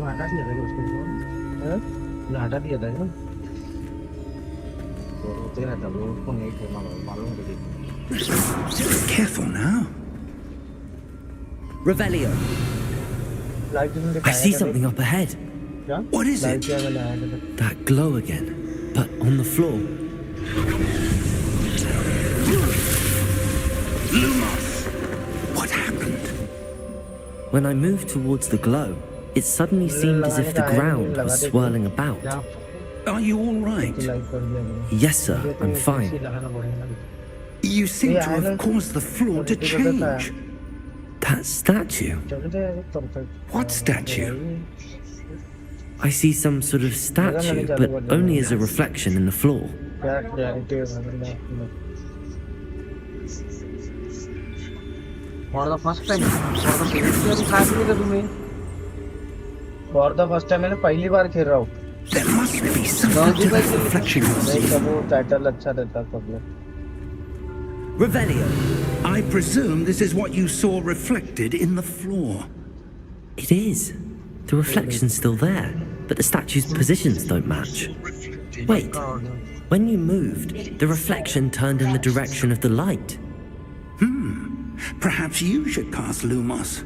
हटा दिया था उसको, हाँ? हटा दिया था ना, वो तेरा था, वो उसको नहीं छोड़ना, मालूम है। Careful now. Revelio. I see something up ahead. What is it? That glow again, but on the floor. Lumos! What happened? When I moved towards the glow, it suddenly seemed as if the ground was swirling about. Are you all right? Yes, sir, I'm fine. You seem to have caused the floor to change. That statue? What statue? I see some sort of statue, but only as a reflection in the floor. For the first time, for the first time मैंने पहली बार खेल रहा हूँ. There must be something to that reflection you see. नहीं, वो title अच्छा रहता है. Revelio. I presume this is what you saw reflected in the floor. It is. The reflection's still there, but the statue's positions don't match. Wait, when you moved, the reflection turned in the direction of the light. Perhaps you should cast Lumos.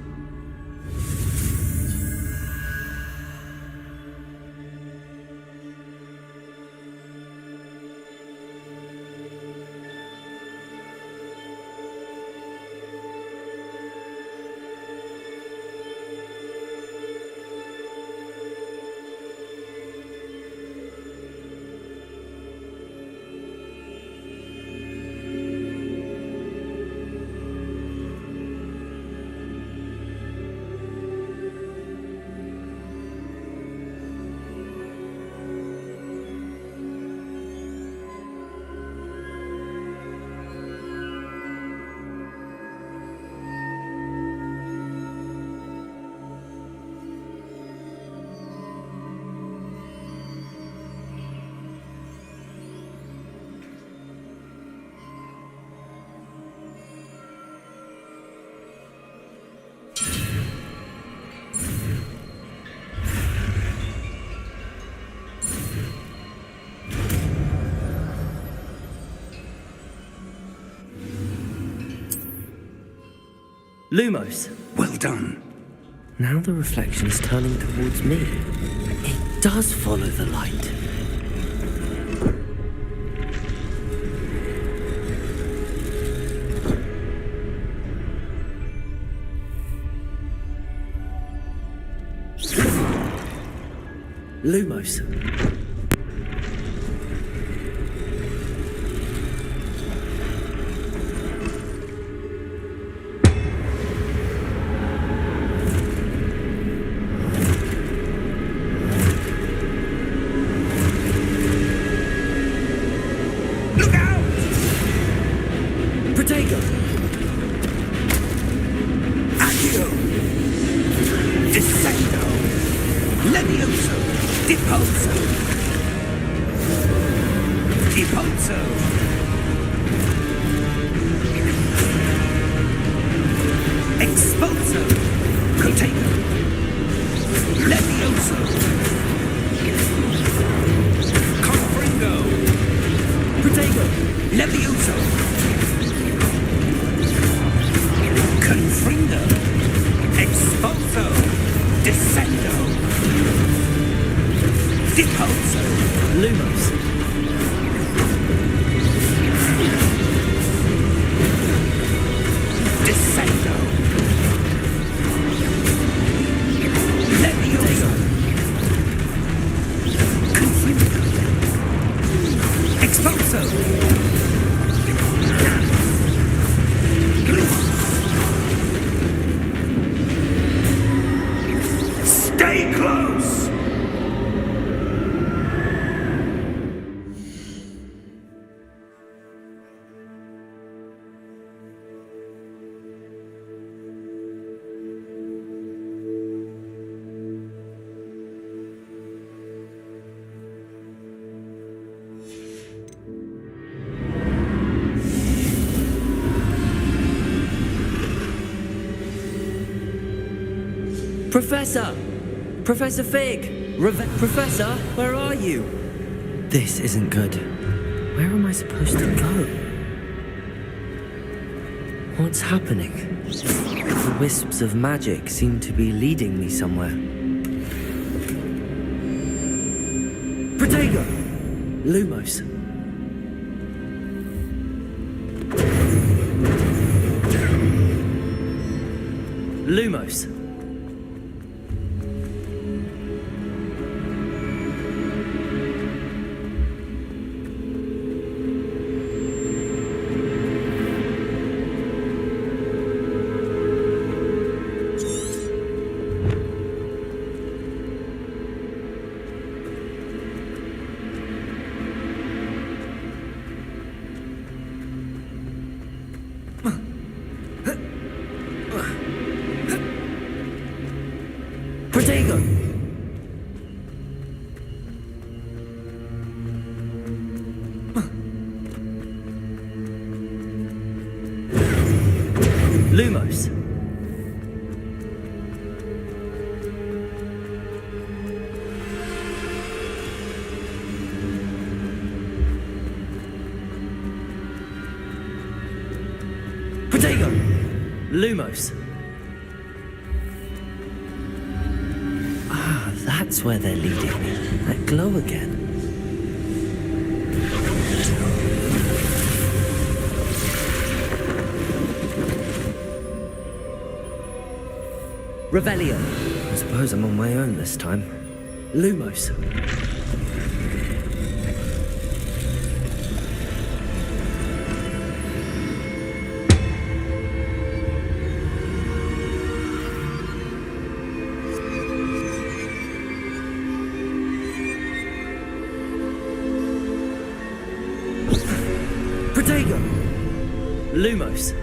Lumos. Well done. Now the reflection's turning towards me. It does follow the light. Lumos. Look out! Protego. Accio! Descendo! Levioso! Deposo! Deposo! Exposo! Protego! Levioso! Confringo! Protego. Levioso! Confringo! Exposo! Descendo! Deposo! Lumos. Descendo! Levioso! Confringo! Exposo! Stay close! Professor! Professor Fig! Professor, where are you? This isn't good. Where am I supposed to go? What's happening? The wisps of magic seem to be leading me somewhere. Protego! Lumos. Lumos. Protego! Lumos. Protego! Lumos. That's where they're leading me. That glow again. Revelio. I suppose I'm on my own this time. Lumos. Protego! Lumos.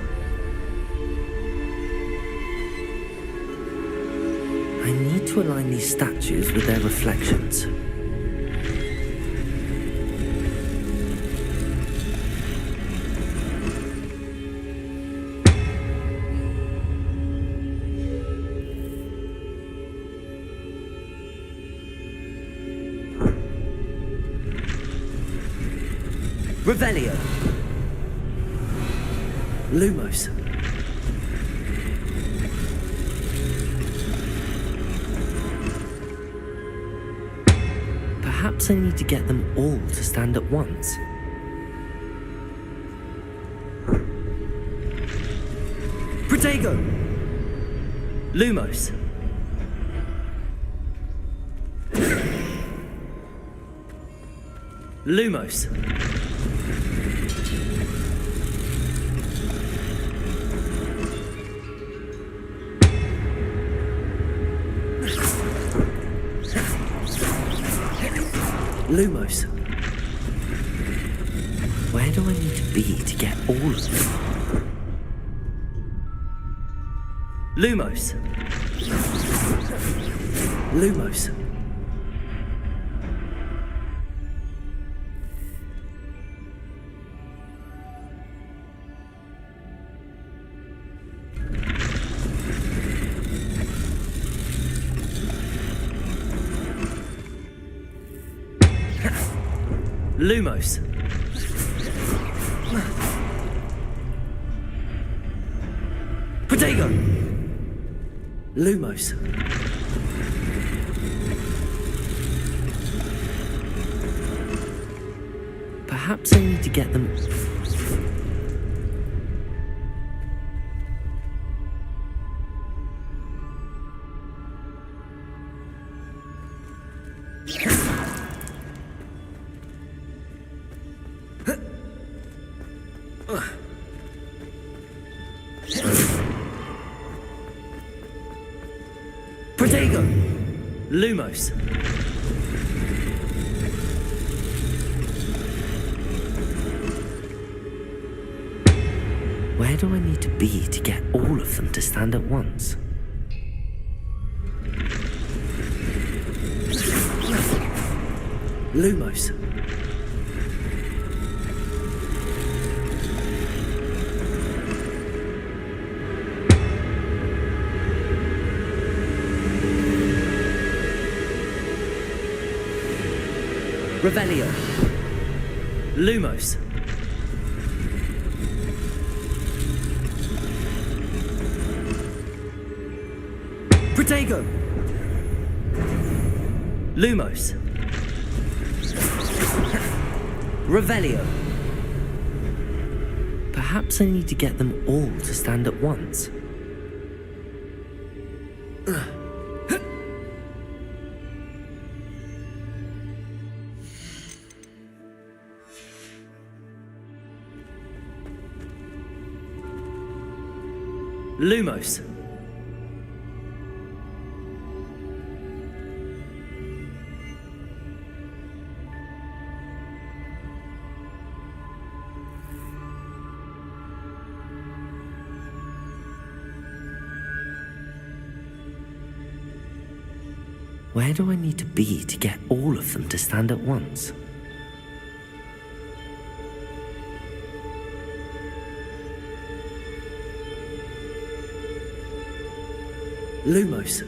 I need to align these statues with their reflections. Revelio. Lumos. Perhaps I need to get them all to stand at once. Protego! Lumos. Lumos. Lumos. Where do I need to be to get all of them? Lumos. Lumos. Lumos. Protego! Lumos. Perhaps I need to get them... Protego! Lumos. Where do I need to be to get all of them to stand at once? Lumos. Revelio. Lumos. Protego. Lumos. Revelio. Perhaps I need to get them all to stand at once. Lumos. Where do I need to be to get all of them to stand at once? Lumos.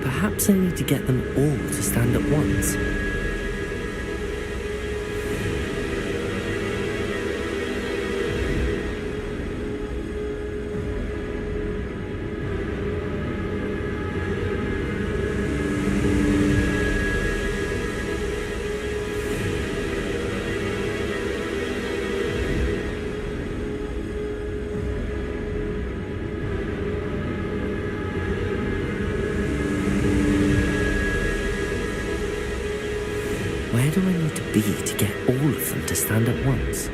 Perhaps I need to get them all to stand at once. Where do I need to be to get all of them to stand at once?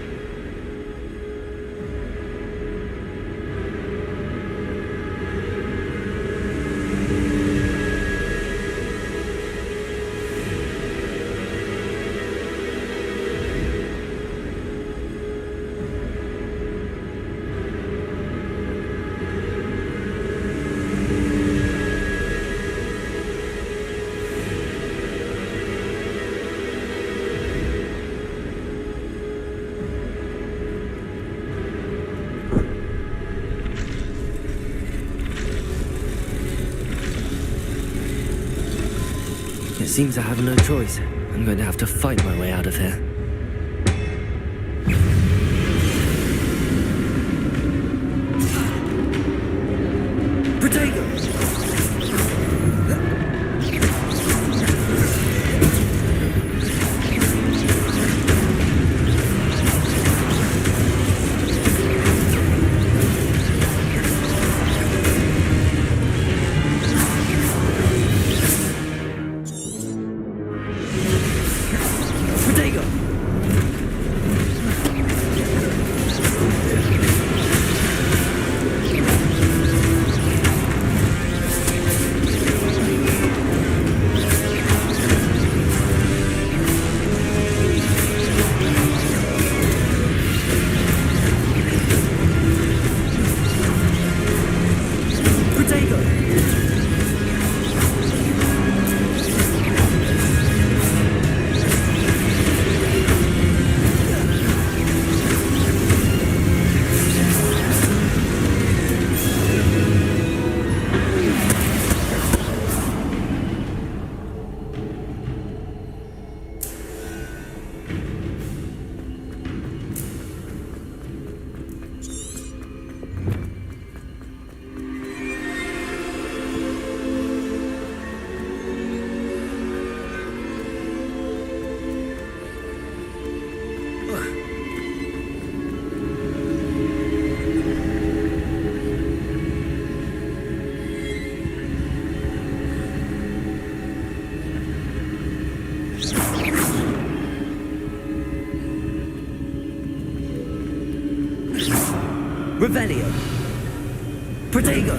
It seems I have no choice. I'm going to have to fight my way out of here. Protego! Revelio. Protego.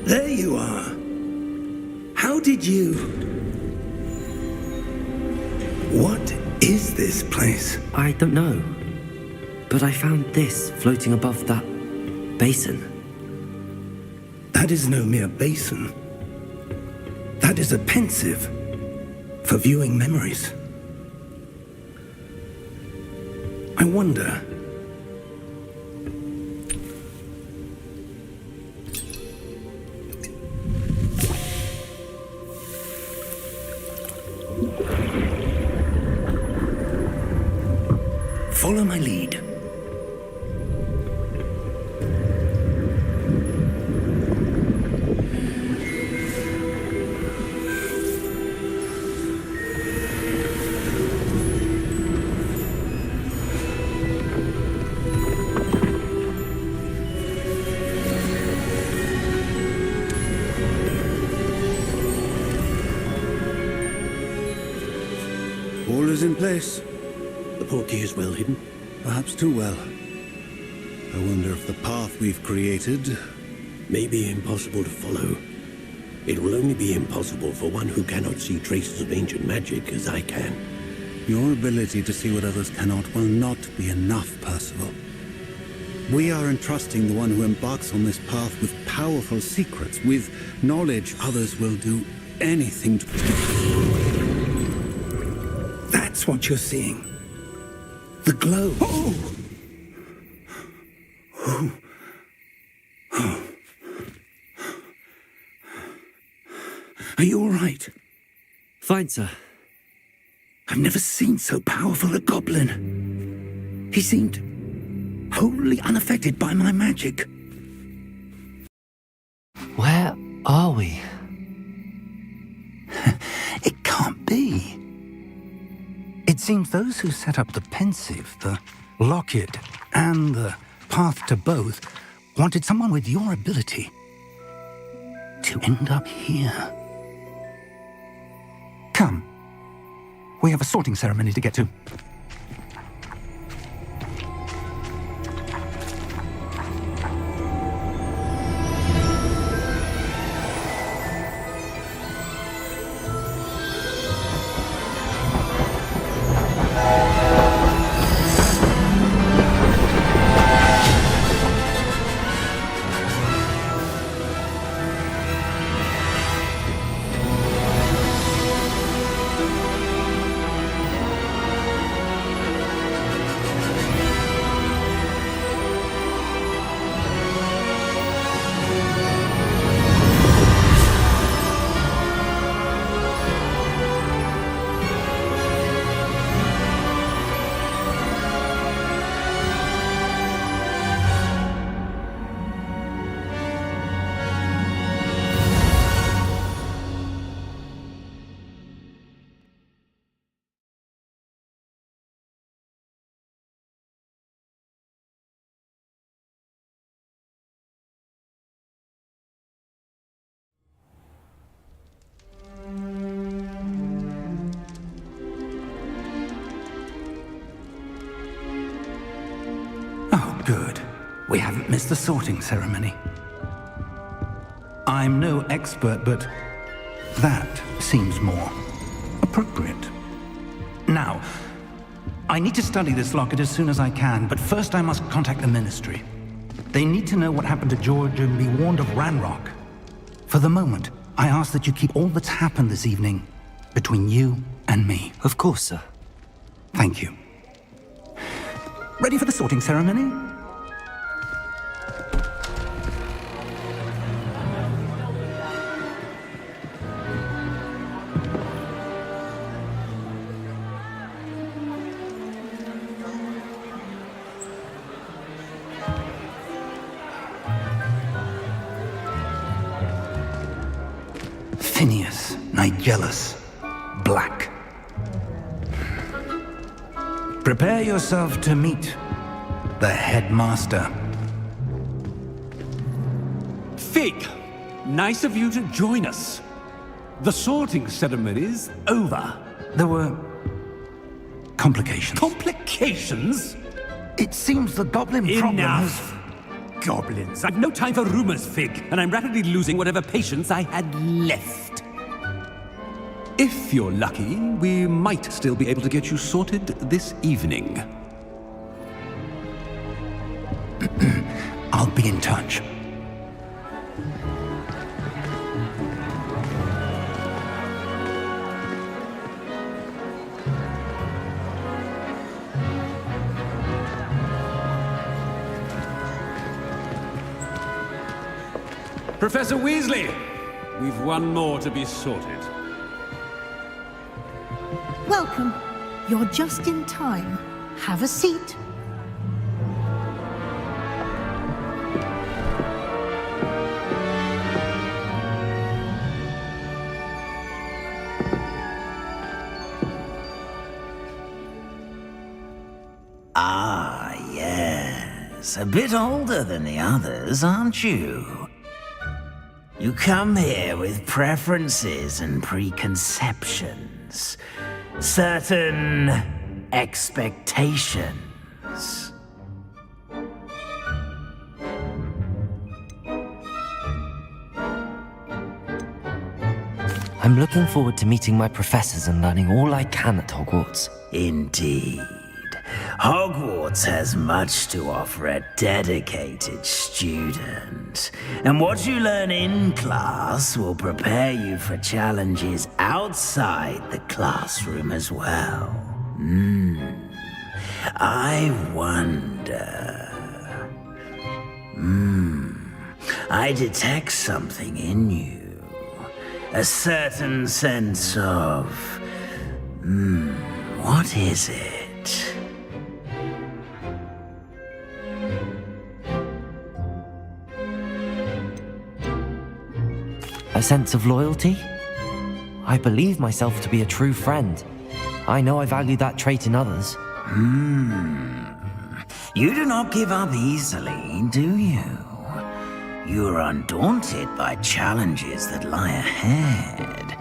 There you are. How did you... What is this place? I don't know. But I found this floating above that basin. That is no mere basin. That is a pensive for viewing memories. I wonder... Follow my lead. All is in place. The portkey is well hidden, perhaps too well. I wonder if the path we've created may be impossible to follow. It will only be impossible for one who cannot see traces of ancient magic as I can. Your ability to see what others cannot will not be enough, Percival. We are entrusting the one who embarks on this path with powerful secrets, with knowledge others will do anything to... That's what you're seeing. The glow. Oh! Are you all right? Fine, sir. I've never seen so powerful a goblin. He seemed wholly unaffected by my magic. Where are we? It can't be. It seems those who set up the pensive, the locket, and the path to both wanted someone with your ability to end up here. Come. We have a sorting ceremony to get to. Oh, good. We haven't missed the sorting ceremony. I'm no expert, but that seems more appropriate. Now, I need to study this locket as soon as I can, but first I must contact the Ministry. They need to know what happened to George and be warned of Ranrock. For the moment, I ask that you keep all that's happened this evening between you and me. Of course, sir. Thank you. Ready for the sorting ceremony? Phineas, Nigellus, Black. Prepare yourself to meet the headmaster. Fig, nice of you to join us. The sorting ceremony's over. There were complications. Complications? It seems the goblin problem has... Enough! Goblins. I've no time for rumors, Fig, and I'm rapidly losing whatever patience I had left. If you're lucky, we might still be able to get you sorted this evening. I'll be in touch. Professor Weasley, we've one more to be sorted. Welcome. You're just in time. Have a seat. Ah, yes. A bit older than the others, aren't you? You come here with preferences and preconceptions. Certain expectations. I'm looking forward to meeting my professors and learning all I can at Hogwarts. Indeed. Hogwarts has much to offer a dedicated student. And what you learn in class will prepare you for challenges outside the classroom as well. I wonder... I detect something in you. A certain sense of... what is it? A sense of loyalty? I believe myself to be a true friend. I know I value that trait in others. You do not give up easily, do you? You are undaunted by challenges that lie ahead.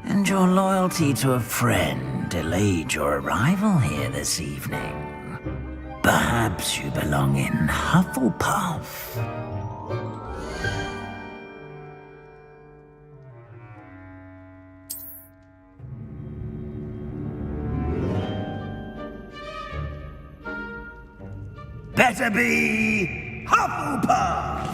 And your loyalty to a friend delayed your arrival here this evening. Perhaps you belong in Hufflepuff. Better be Hufflepuff!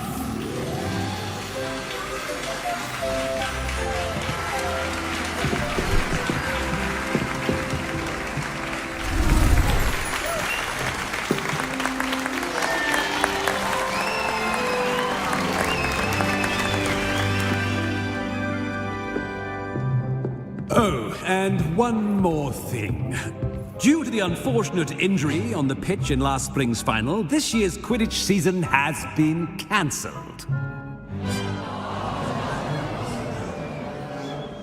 Oh, and one more thing. Due to the unfortunate injury on the pitch in last spring's final, this year's Quidditch season has been cancelled.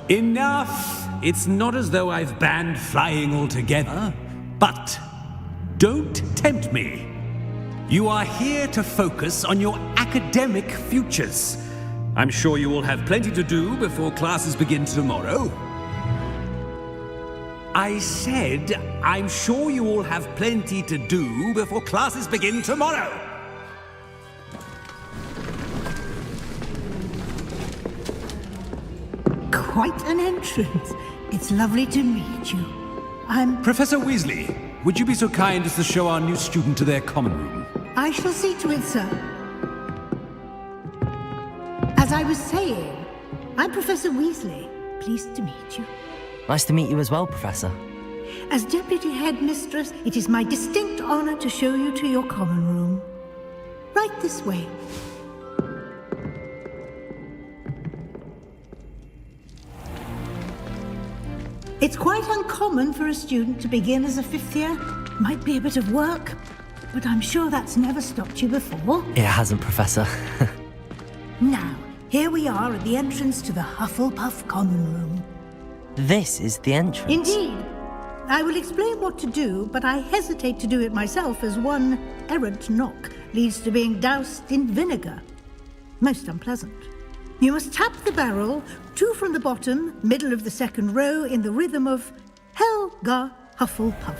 Enough! It's not as though I've banned flying altogether, but don't tempt me. You are here to focus on your academic futures. I'm sure you will have plenty to do before classes begin tomorrow. I said, I'm sure you all have plenty to do before classes begin tomorrow. Quite an entrance. It's lovely to meet you. I'm... Professor Weasley, would you be so kind as to show our new student to their common room? I shall see to it, sir. As I was saying, I'm Professor Weasley. Pleased to meet you. Nice to meet you as well, Professor. As Deputy Headmistress, it is my distinct honor to show you to your common room. Right this way. It's quite uncommon for a student to begin as a fifth year. Might be a bit of work, but I'm sure that's never stopped you before. It hasn't, Professor. Now, here we are at the entrance to the Hufflepuff common room. This is the entrance. Indeed. I will explain what to do, but I hesitate to do it myself as one errant knock leads to being doused in vinegar. Most unpleasant. You must tap the barrel, 2 from the bottom, middle of the second row, in the rhythm of Helga Hufflepuff.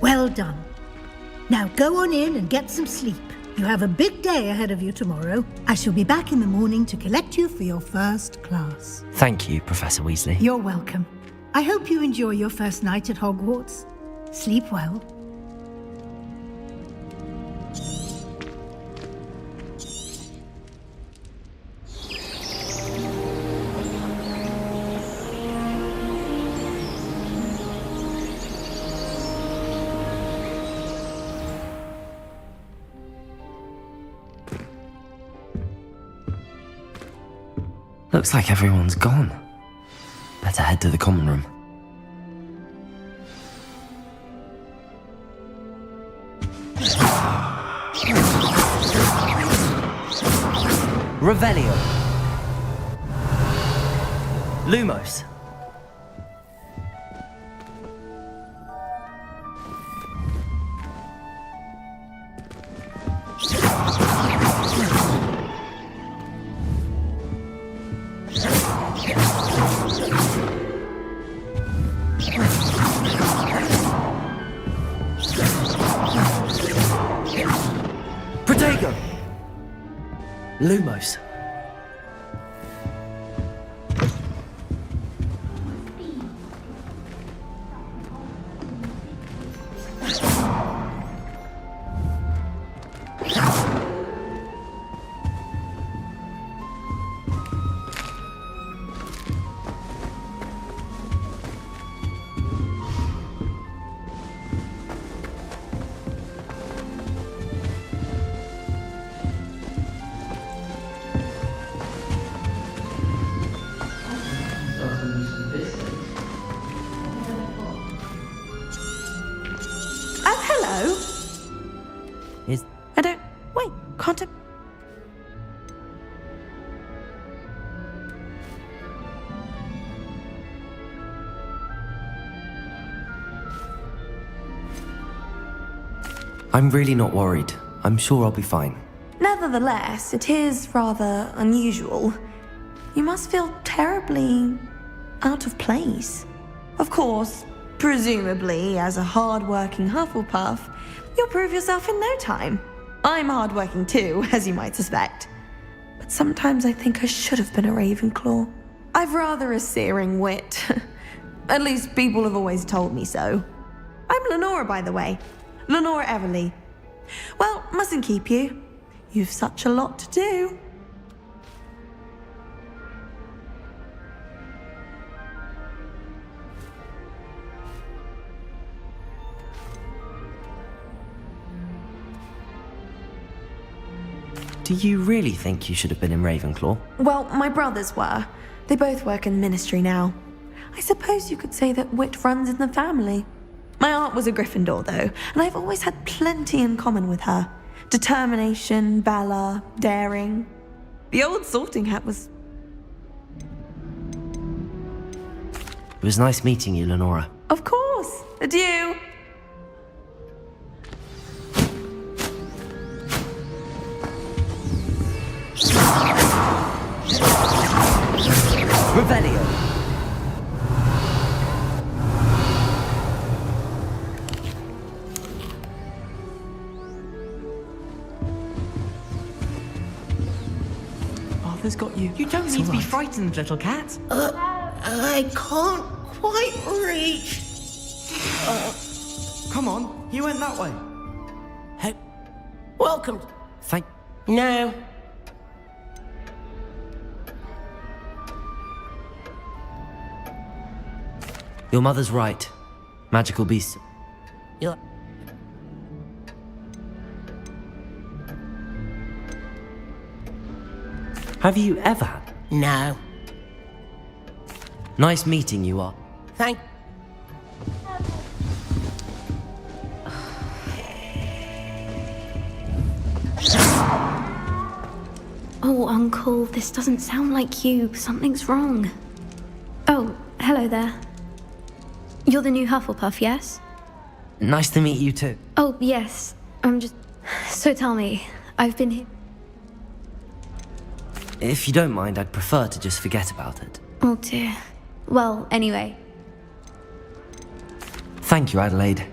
Well done. Now go on in and get some sleep. You have a big day ahead of you tomorrow. I shall be back in the morning to collect you for your first class. Thank you, Professor Weasley. You're welcome. I hope you enjoy your first night at Hogwarts. Sleep well. Looks like everyone's gone. Better head to the common room. Revelio. Lumos. Protego. Lumos. Hello? I don't... Wait, can't I... I'm really not worried. I'm sure I'll be fine. Nevertheless, it is rather unusual. You must feel terribly out of place. Of course, presumably, as a hard-working Hufflepuff, you'll prove yourself in no time. I'm hard-working too, as you might suspect. But sometimes I think I should have been a Ravenclaw. I've rather a searing wit. At least people have always told me so. I'm Lenora, by the way. Lenora Everly. Well, mustn't keep you. You've such a lot to do. Do you really think you should have been in Ravenclaw? Well, my brothers were. They both work in ministry now. I suppose you could say that wit runs in the family. My aunt was a Gryffindor, though, and I've always had plenty in common with her. Determination, valor, daring. The old sorting hat was... It was nice meeting you, Lenora. Of course. Adieu. Revelio. Arthur's got you. You don't need to be frightened, little cat. I can't quite reach. Come on, you went that way. Hey, welcome. Thank... No. Your mother's right. Magical beasts. You're... Have you ever? No. Nice meeting you are. Thank... Oh, Uncle, this doesn't sound like you. Something's wrong. Oh, hello there. You're the new Hufflepuff, yes? Nice to meet you too. Oh, yes. I'm just... So tell me, I've been here... If you don't mind, I'd prefer to just forget about it. Oh dear. Well, anyway. Thank you, Adelaide.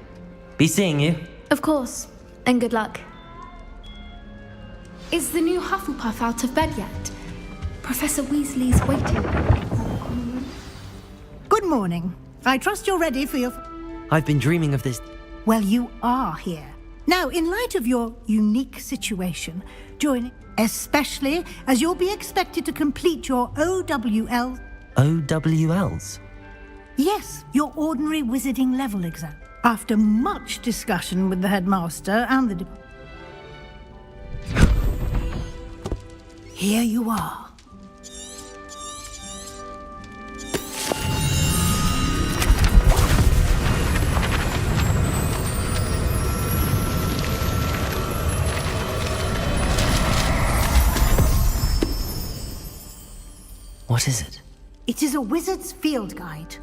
Be seeing you. Of course. And good luck. Is the new Hufflepuff out of bed yet? Professor Weasley's waiting. Good morning. I trust you're ready for your... I've been dreaming of this. Well, you are here. Now, in light of your unique situation, join... Especially as you'll be expected to complete your OWL... OWLs? Yes, your ordinary wizarding level exam. After much discussion with the headmaster and the... Here you are. What is it? It is a wizard's field guide.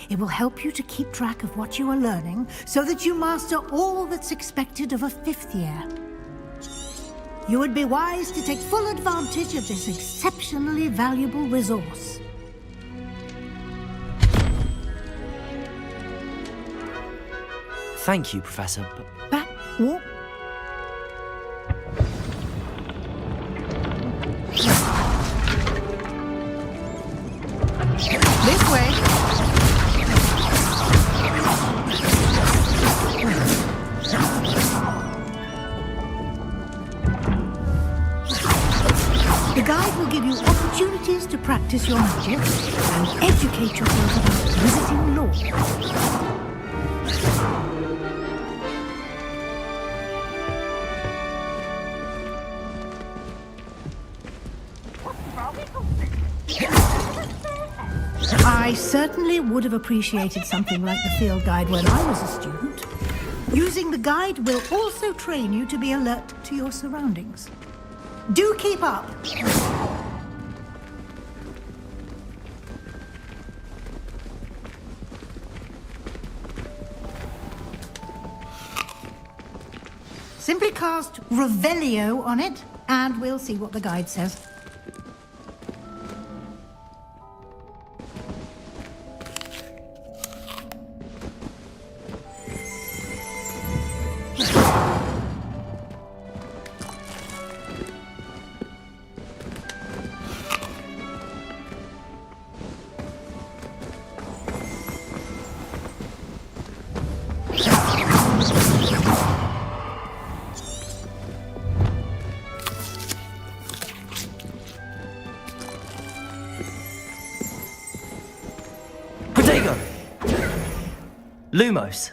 It will help you to keep track of what you are learning so that you master all that's expected of a fifth year. You would be wise to take full advantage of this exceptionally valuable resource. Thank you, Professor. Back, walk. This way. The guide will give you opportunities to practice your magic and educate yourself about wizarding lore. I certainly would have appreciated something like the field guide when I was a student. Using the guide will also train you to be alert to your surroundings. Do keep up! Simply cast Revelio on it, and we'll see what the guide says. Lumos.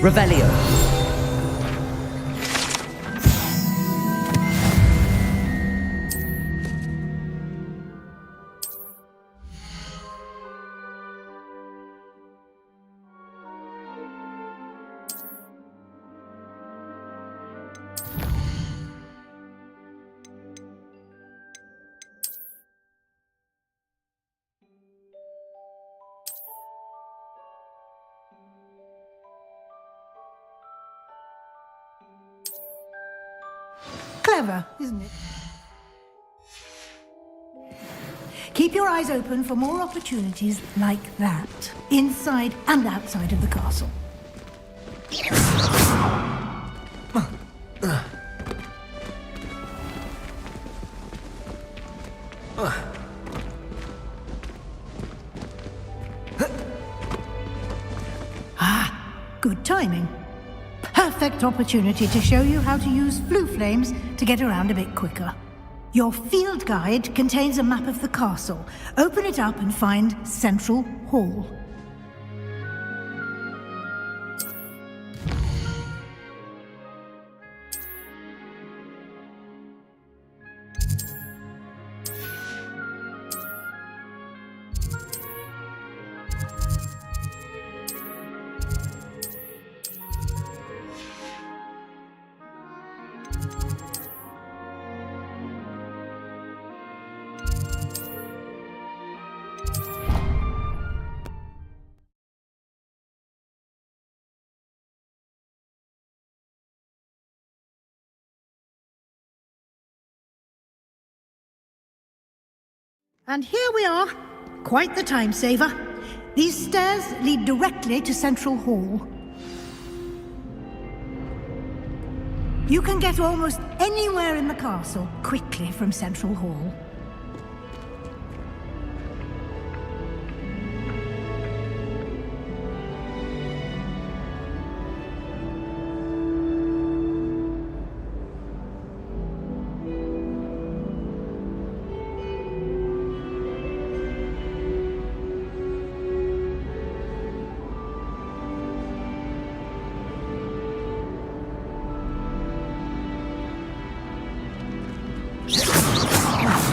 Revelio. Clever, isn't it? Keep your eyes open for more opportunities like that, inside and outside of the castle. Good timing. Perfect opportunity to show you how to use flue flames to get around a bit quicker. Your field guide contains a map of the castle. Open it up and find Central Hall. And here we are. Quite the time saver. These stairs lead directly to Central Hall. You can get almost anywhere in the castle quickly from Central Hall.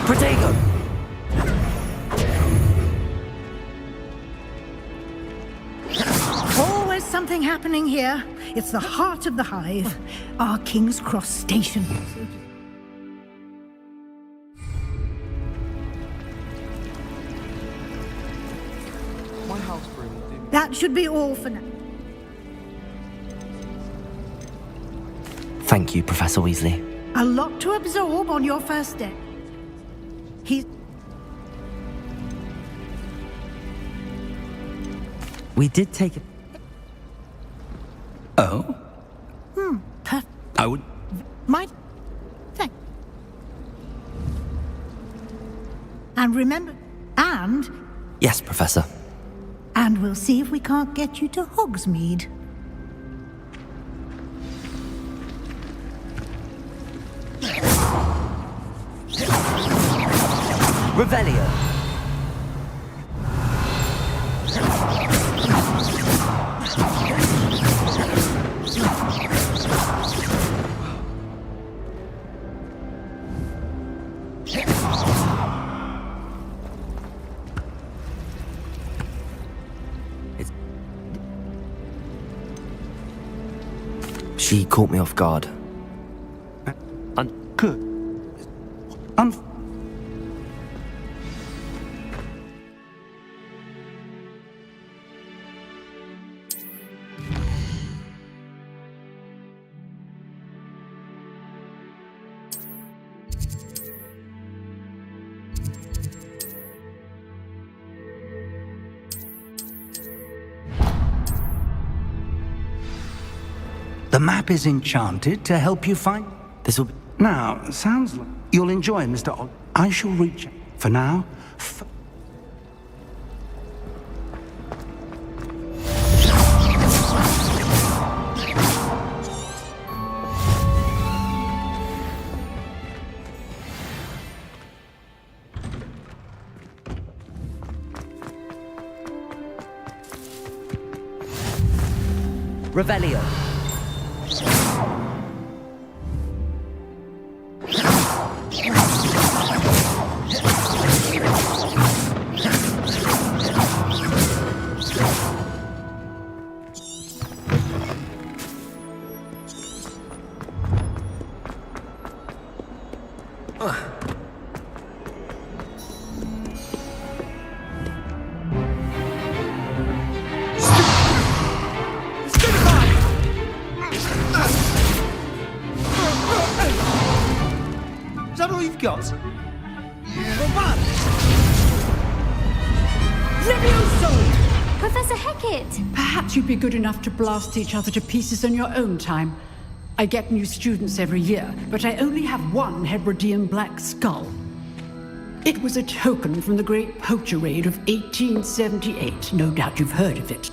Protego! Always something happening here. It's the heart of the hive, our King's Cross station. My house broom. That should be all for now. Thank you, Professor Weasley. A lot to absorb on your first day. We did take it. Oh? I would... My... Thank... And remember... And... Yes, Professor. And we'll see if we can't get you to Hogsmeade. Revelio. She caught me off guard. Good. The map is enchanted to help you find... This will be... Now, sounds like you'll enjoy, Mr. Og. I shall reach... For now... Revelio. Is that all you've got? Levioso! Professor Hackett! Perhaps you'd be good enough to blast each other to pieces on your own time. I get new students every year, but I only have one Hebridean black skull. It was a token from the Great Poacher Raid of 1878. No doubt you've heard of it.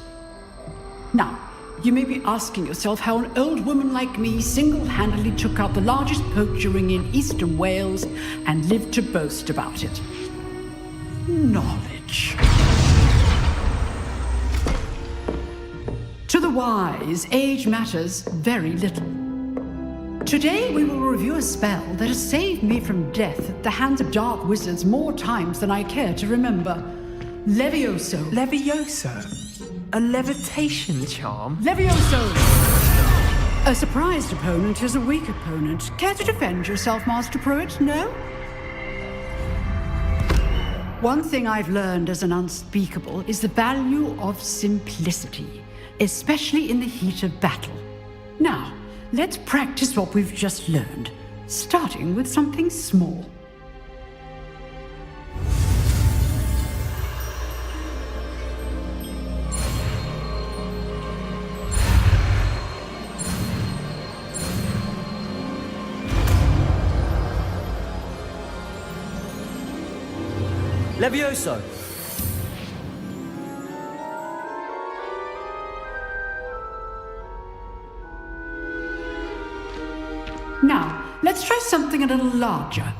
Now, you may be asking yourself how an old woman like me single-handedly took out the largest poacher ring in eastern Wales and lived to boast about it. Knowledge. To the wise, age matters very little. Today we will review a spell that has saved me from death at the hands of dark wizards more times than I care to remember. Levioso. Levioso? A levitation charm? Levioso! A surprised opponent is a weak opponent. Care to defend yourself, Master Pruitt? No? One thing I've learned as an unspeakable is the value of simplicity, especially in the heat of battle. Now, let's practice what we've just learned, starting with something small. Levioso! Now, let's try something a little larger.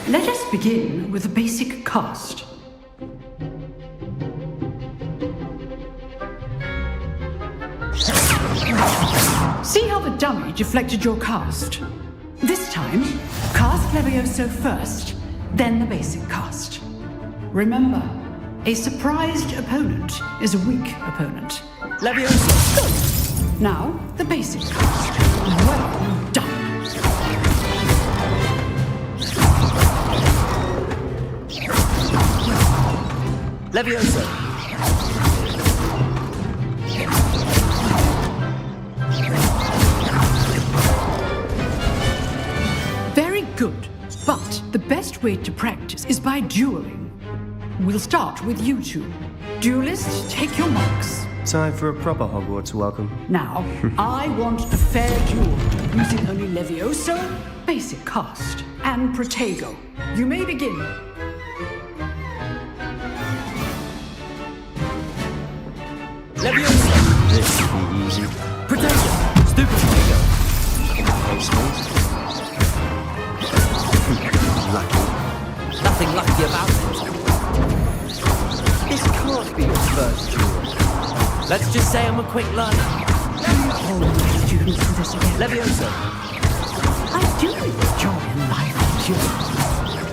Let us begin with a basic cast. See how the dummy deflected your cast? This time, cast Levioso first, then the basic cast. Remember, a surprised opponent is a weak opponent. Levioso! Now, the basic cast. Well done. Levioso! Very good, but the best way to practice is by dueling. We'll start with you two. Duelists, take your marks. Time for a proper Hogwarts welcome. Now, I want a fair duel, using only Levioso, basic cast, and Protego. You may begin. Levioso! This should be easy. Protego! Stupid Protego! Lucky. Nothing lucky about it. This can't be your first duel. Let's just say I'm a quick learner. Hold my students to this again. Levioso! I do enjoy a lively duel.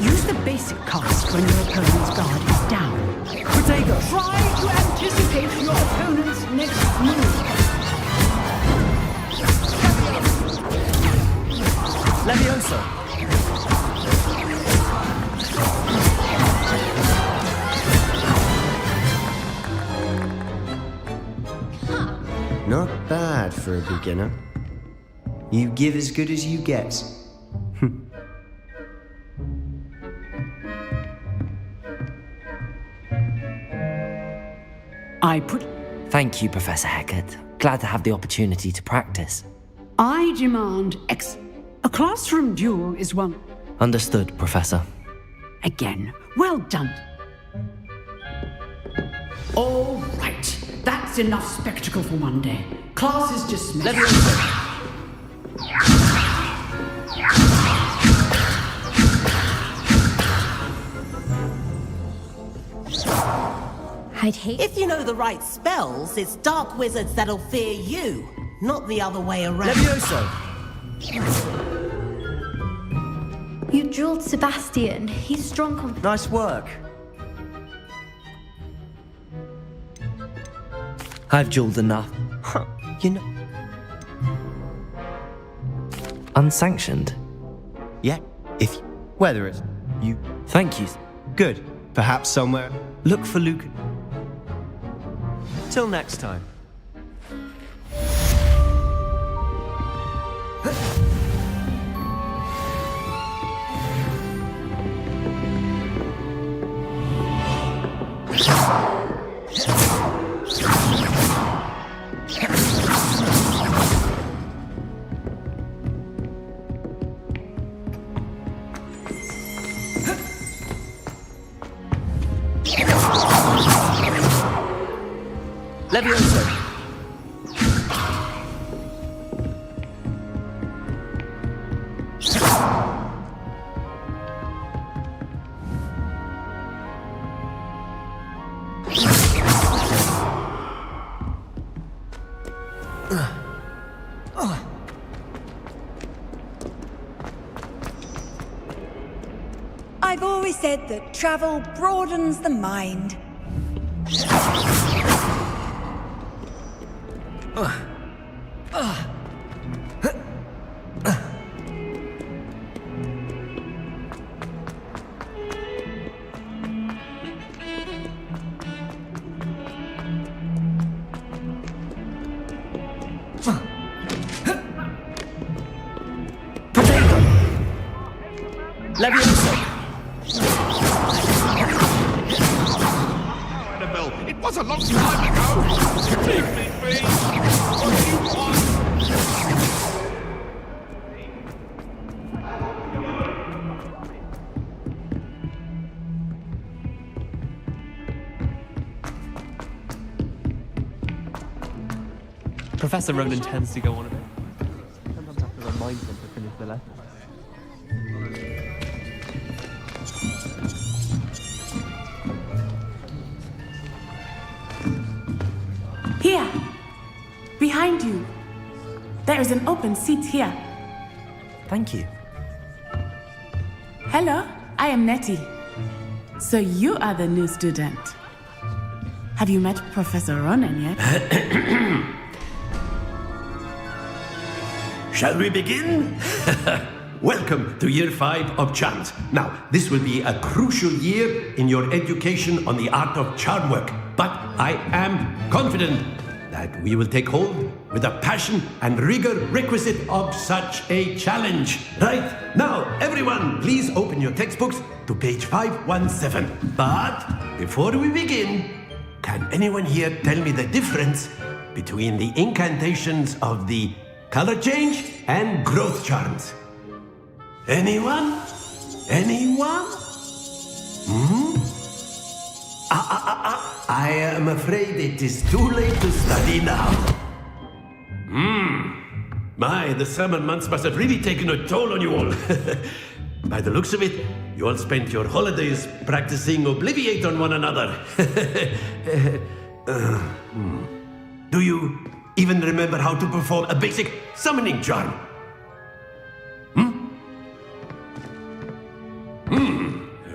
Use the basic cast when your opponent's guard is down. Protego! Try to anticipate your opponent's next move. Levioso! Not bad for a beginner. You give as good as you get. Thank you, Professor Hackett. Glad to have the opportunity to practice. I demand a classroom duel is one. Understood, Professor. Again, well done. All right. That's enough spectacle for one day. Class is dismissed. I'd hate. If you know the right spells, it's dark wizards that'll fear you, not the other way around. Levioso! You drilled Sebastian. He's strong. Nice work. I've jeweled enough. Huh. You know. Unsanctioned? Yeah, if you. Whether it's you. Thank you. Good. Perhaps somewhere. Look for Luke. Till next time. Levioso! I've always said that travel broadens the mind. Levioso! Annabelle, it was a long time ago! Leave me be! What do you want? Professor Ronan tends to go on a bit. Sometimes I have to remind him to finish the lesson. Here! Behind you! There is an open seat here. Thank you. Hello, I am Nettie. So you are the new student. Have you met Professor Ronan yet? Shall we begin? Welcome to Year 5 of Charms. Now, this will be a crucial year in your education on the art of charm work, but I am confident that we will take hold with the passion and rigor requisite of such a challenge. Right, now, everyone, please open your textbooks to page 517. But before we begin, can anyone here tell me the difference between the incantations of the color change and growth charms? Anyone? Anyone? I am afraid it is too late to study now. My, the summer months must have really taken a toll on you all. By the looks of it, you all spent your holidays practicing Obliviate on one another. Do you even remember how to perform a basic summoning charm?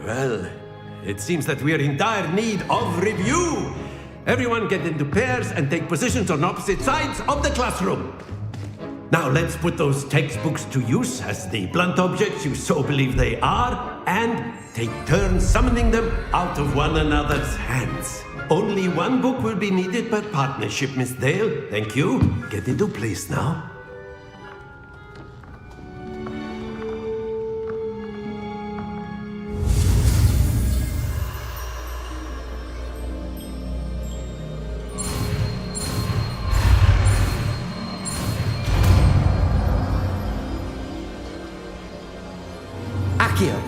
Well, it seems that we are in dire need of review. Everyone get into pairs and take positions on opposite sides of the classroom. Now let's put those textbooks to use as the blunt objects you so believe they are, and take turns summoning them out of one another's hands. Only one book will be needed per partnership, Miss Dale. Thank you. Get into place now. Accio!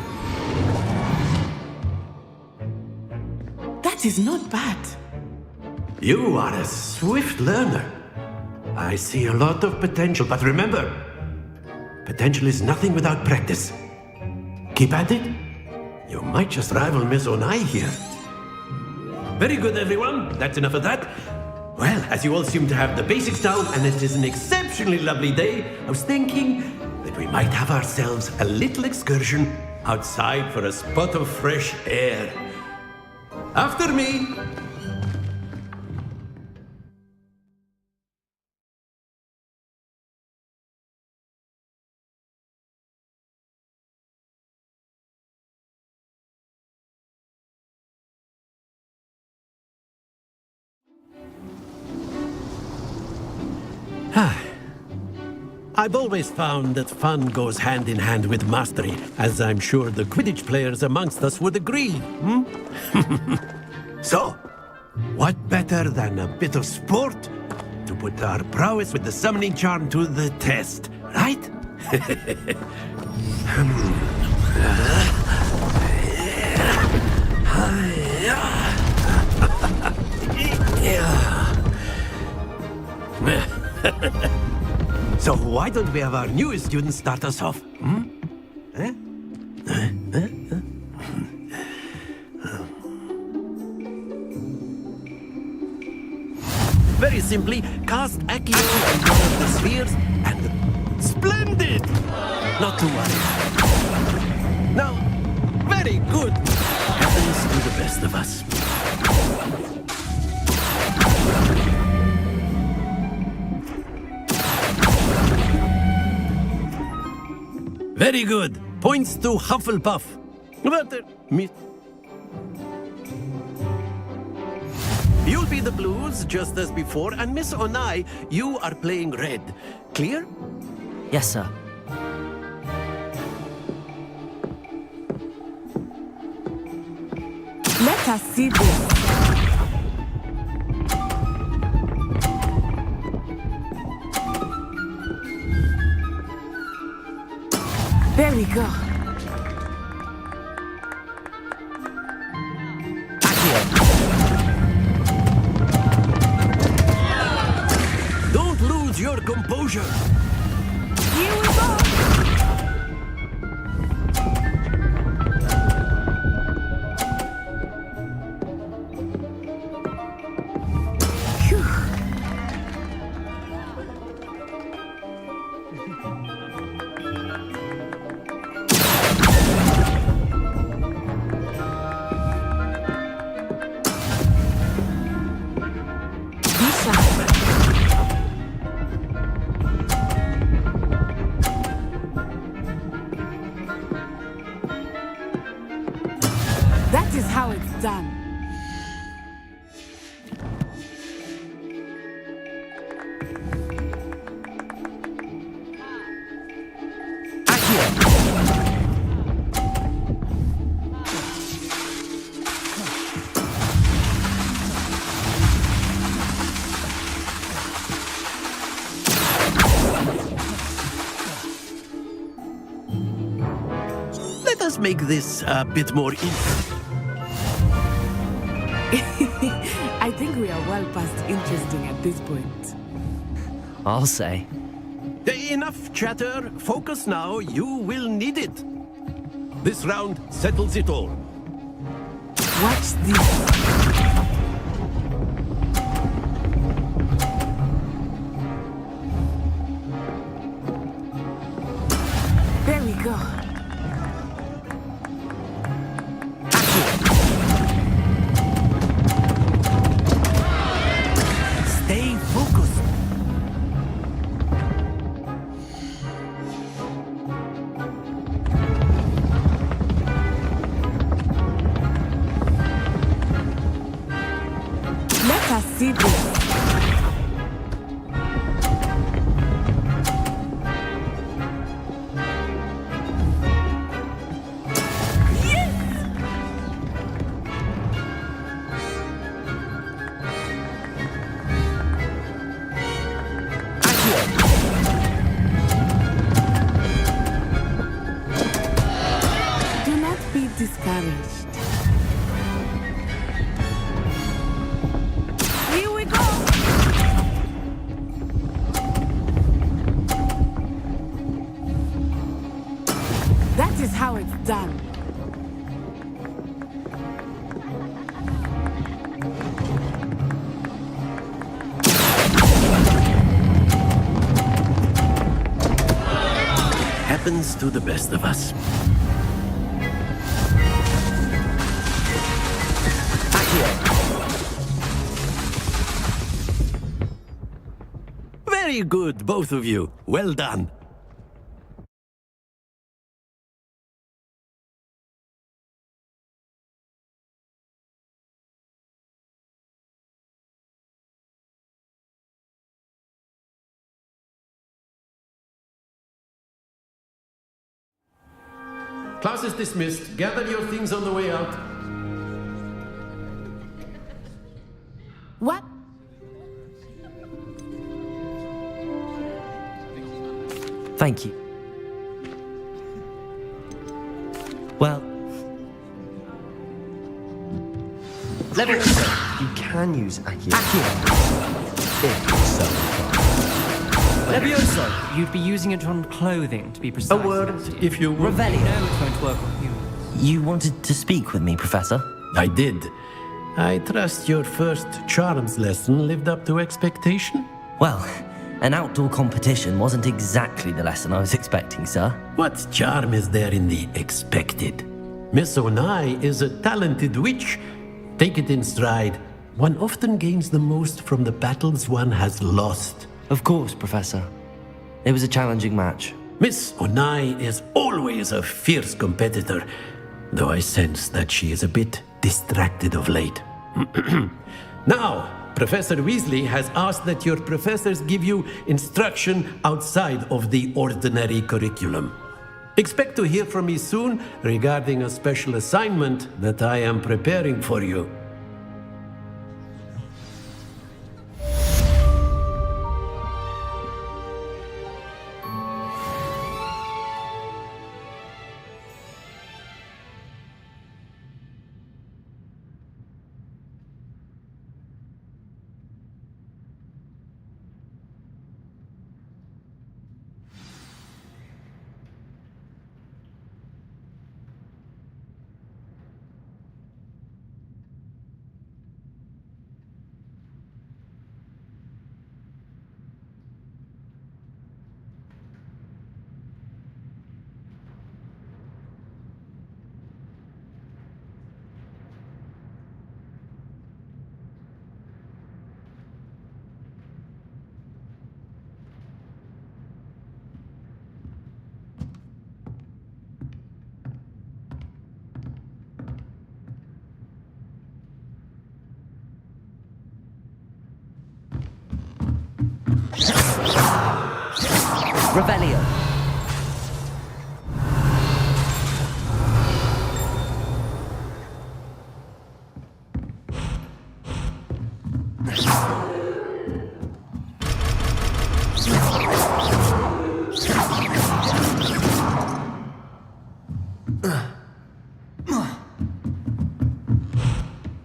That is not bad. You are a swift learner. I see a lot of potential, but remember, potential is nothing without practice. Keep at it. You might just rival Miss Onai here. Very good, everyone. That's enough of that. Well, as you all seem to have the basics down, and it is an exceptionally lovely day, I was thinking that we might have ourselves a little excursion outside for a spot of fresh air. After me. I've always found that fun goes hand in hand with mastery, as I'm sure the Quidditch players amongst us would agree. So, what better than a bit of sport to put our prowess with the summoning charm to the test, right? So why don't we have our newest student start us off? Very simply, cast Accio on one of the spheres and... Splendid! Not to worry. Now, very good. Happens to the best of us. Very good. Points to Hufflepuff. But, you'll be the blues, just as before, and Miss Onai, you are playing red. Clear? Yes, sir. Let us see this. There we go. Don't lose your composure. Here we go. That is how it's done. Let us make this a bit more interesting. I think we are well past interesting at this point. I'll say. Enough chatter. Focus now. You will need it. This round settles it all. Watch this. There we go. Stay focused. Let us see this. Do not be discouraged. Here we happens to the best of us. Very good, both of you. Well done. Class is dismissed. Gather your things on the way out. What? Thank you. Well, Levioso! You can use Accio. Levioso! You'd be using it on clothing, to be precise. A word, if you would. Revelio. No, it won't work on you. you wanted to speak with me, Professor? I did. I trust your first charms lesson lived up to expectation? Well, an outdoor competition wasn't exactly the lesson I was expecting, sir. What charm is there in the expected? Miss Onai is a talented witch. Take it in stride. One often gains the most from the battles one has lost. Of course, Professor. It was a challenging match. Miss Onai is always a fierce competitor, though I sense that she is a bit distracted of late. Now, Professor Weasley has asked that your professors give you instruction outside of the ordinary curriculum. Expect to hear from me soon regarding a special assignment that I am preparing for you. Revelio.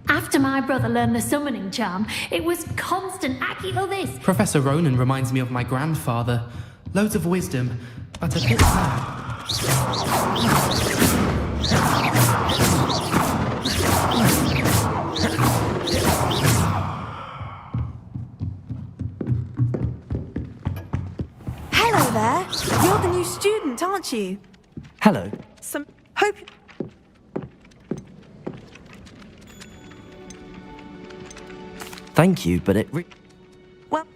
After my brother learned the summoning charm, it was constant Accio this. Professor Ronan reminds me of my grandfather. Loads of wisdom, but a bit sad. Hello there. You're the new student, aren't you? Hello. Hope. Thank you, but it... Well.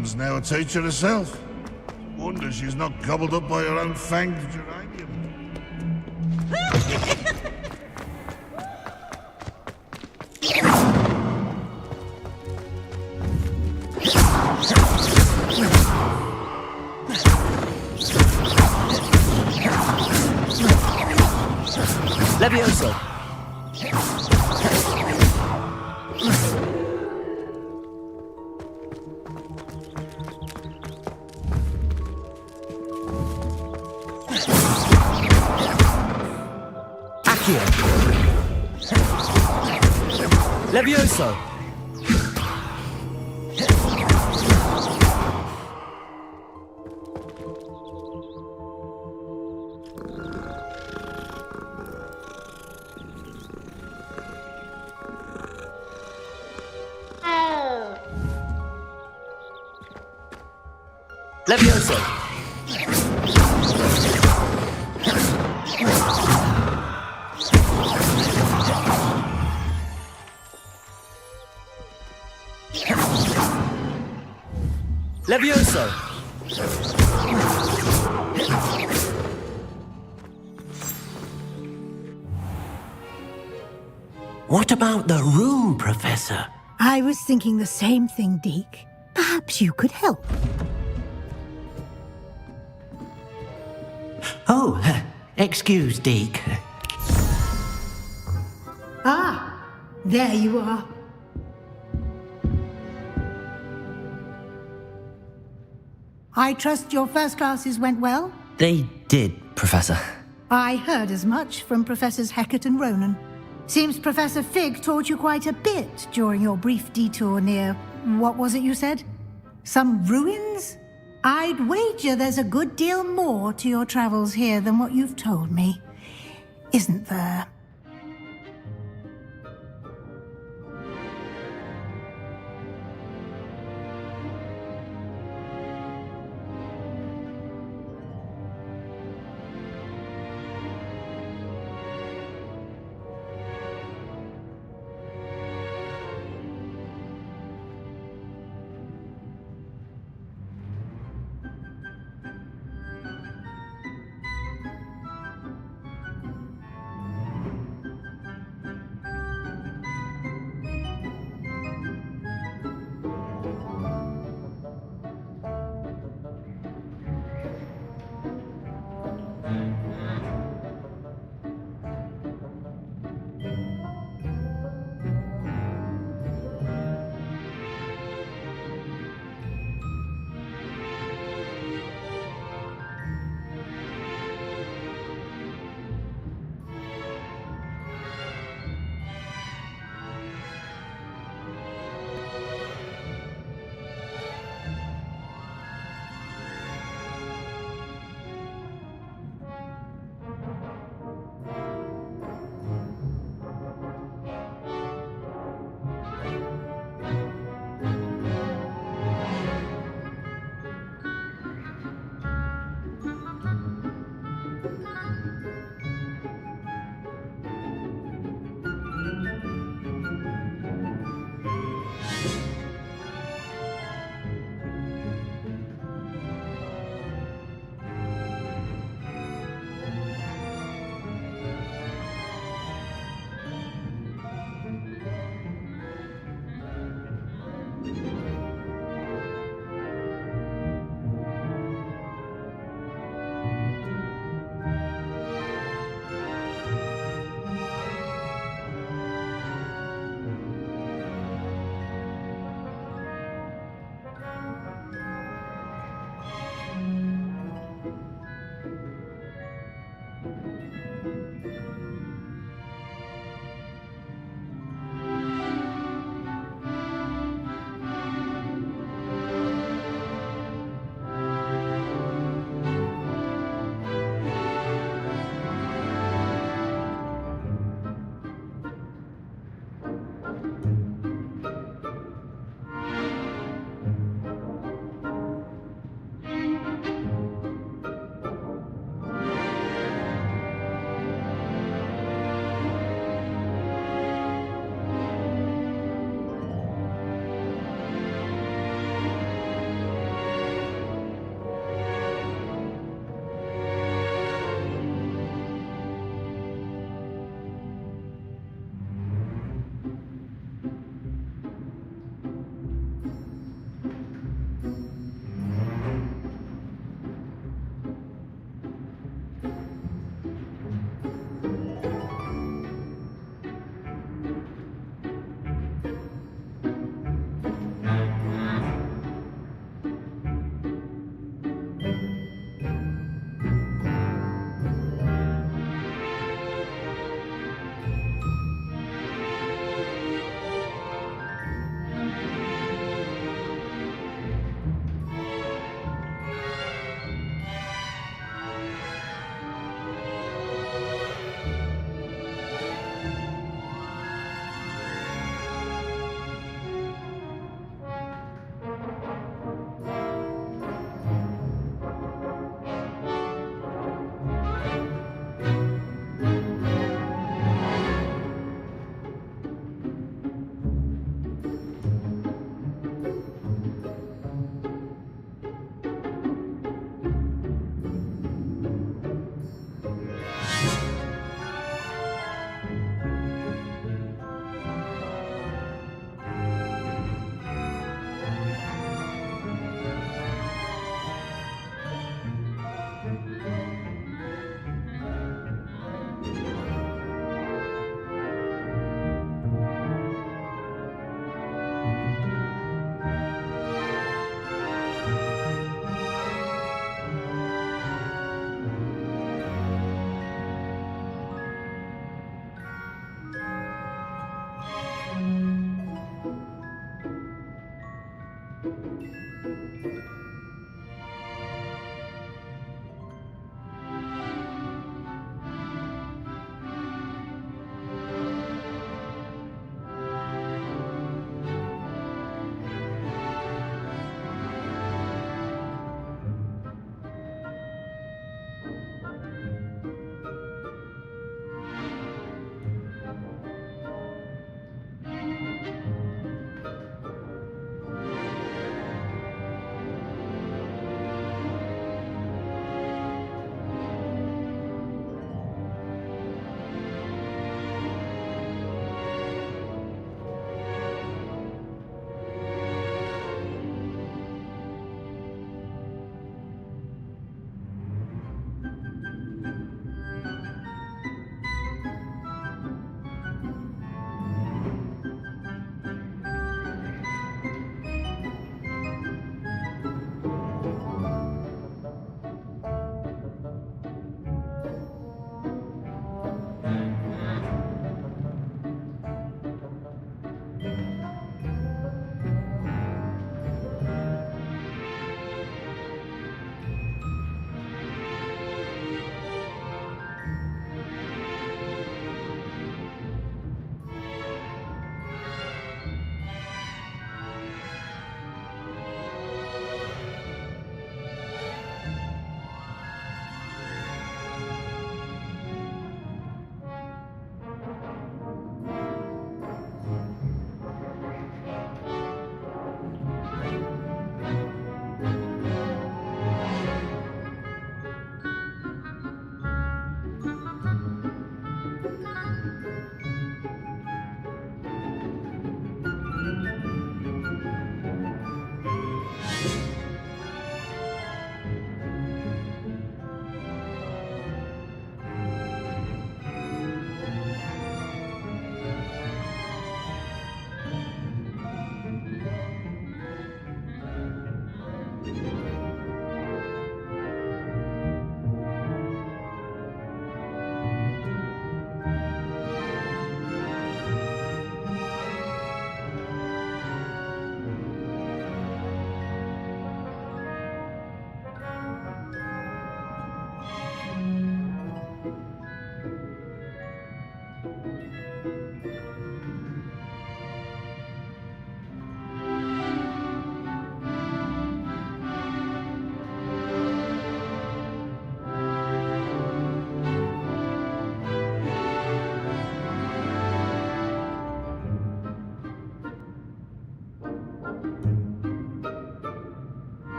Miriam's now a teacher herself. Wonder she's not gobbled up by her own fanged geranium. Levioso! Accio! Levioso! Levioso! Levioso! What about the room, Professor? I was thinking the same thing, Deke. Perhaps you could help. Oh, excuse, Deke. Ah, there you are. I trust your first classes went well? They did, Professor. I heard as much from Professors Hecat and Ronan. Seems Professor Fig taught you quite a bit during your brief detour near... what was it you said? Some ruins? I'd wager there's a good deal more to your travels here than what you've told me. Isn't there?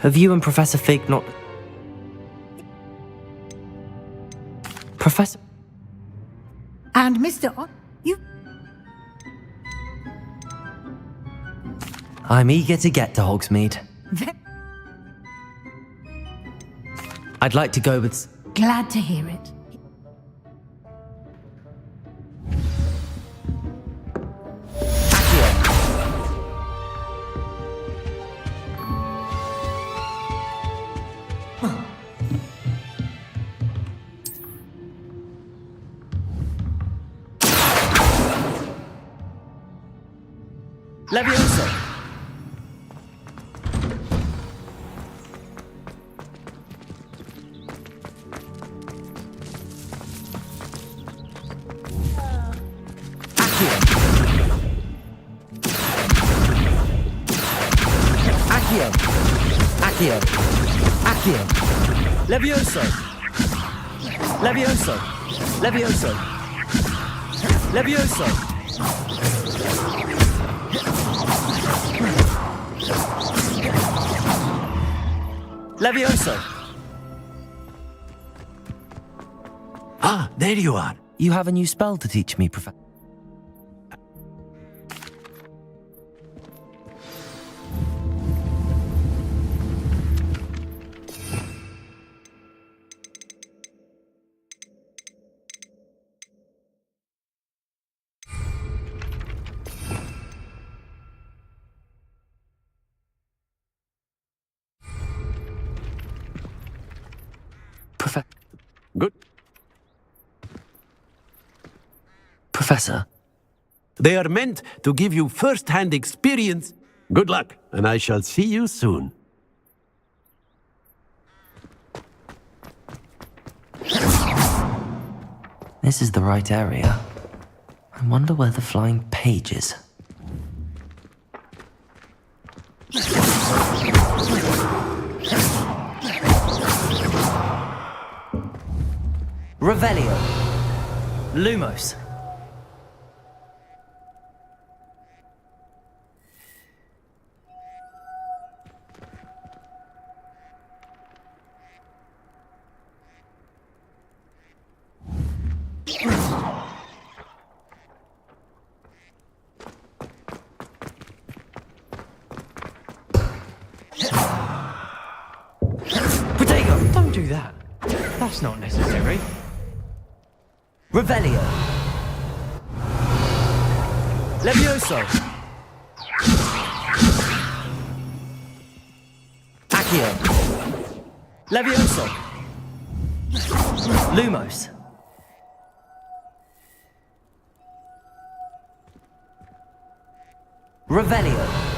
Have you and Professor Fig not... Professor... And Mr. You... I'm eager to get to Hogsmeade. I'd like to go with... Glad to hear it. Levioso! Accio! Levioso! Levioso! Levioso! Levioso! Levioso! Ah, there you are. You have a new spell to teach me, Professor. Good. Professor? They are meant to give you first-hand experience. Good luck, and I shall see you soon. This is the right area. I wonder where the flying page is. Revelio. Lumos. Protego! Don't do that. That's not necessary. Revelio. Levioso. Accio. Levioso. Lumos. Revelio.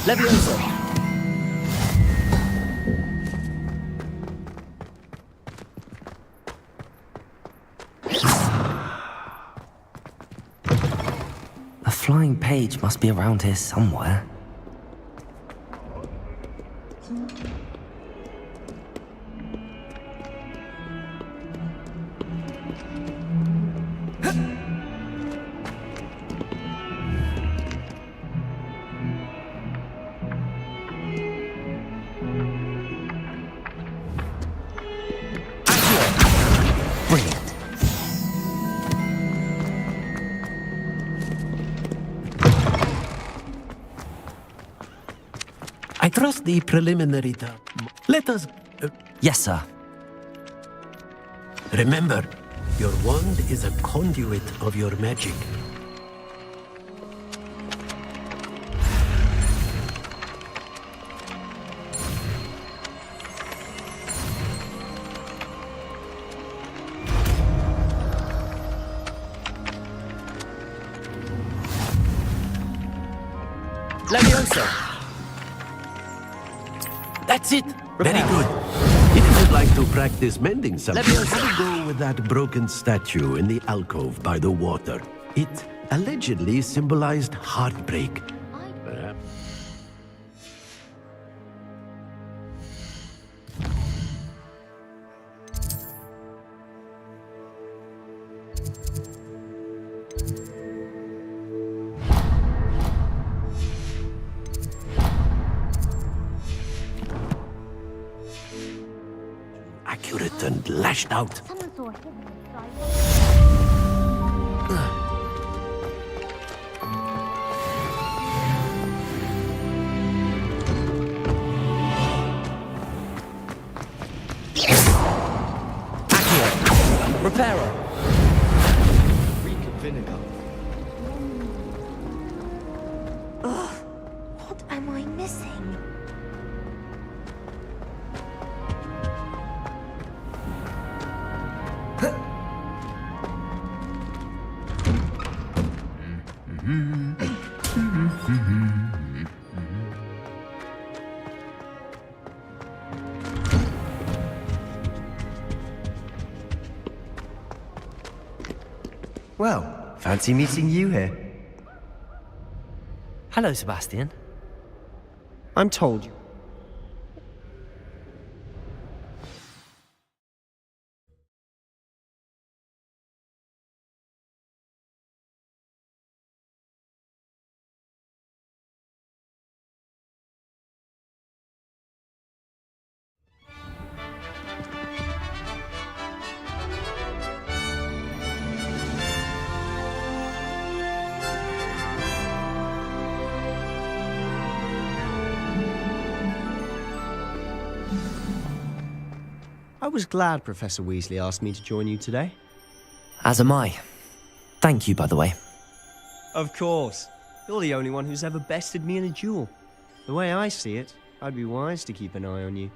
Levioso. A flying page must be around here somewhere. I trust the preliminary Let us... Yes, sir. Remember, your wand is a conduit of your magic. Levioso! That's it! Very good. If you would like to practice mending something, Leviosa. have a go with that broken statue in the alcove by the water. It allegedly symbolized heartbreak. Perhaps. Accurate and lashed out. Reparo! Reek of vinegar. Ugh, what am I missing? Well, fancy meeting you here. Hello, Sebastian. I'm told you. I was glad Professor Weasley asked me to join you today. As am I. Thank you, by the way. Of course. You're the only one who's ever bested me in a duel. The way I see it, I'd be wise to keep an eye on you.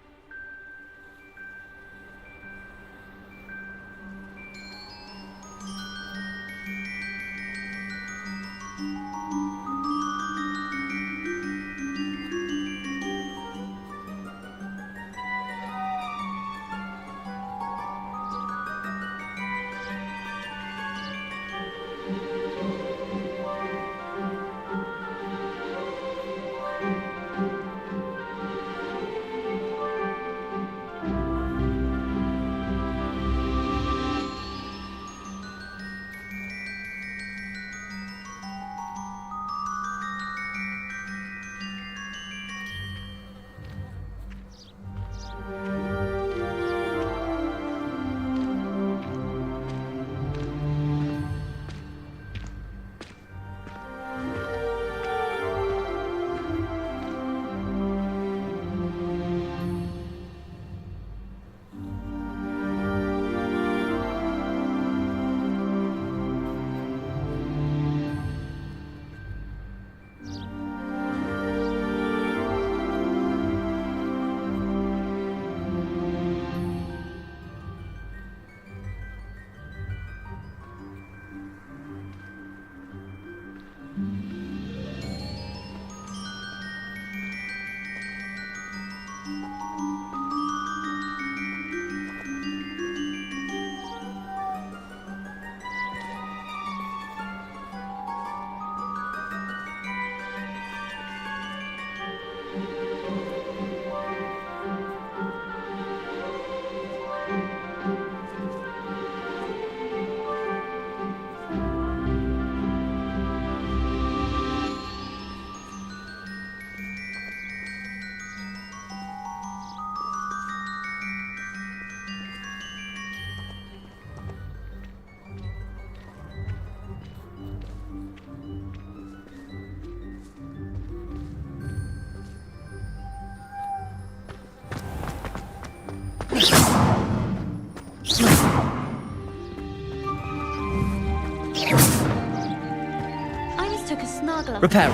I mistook a snargle. Reparo.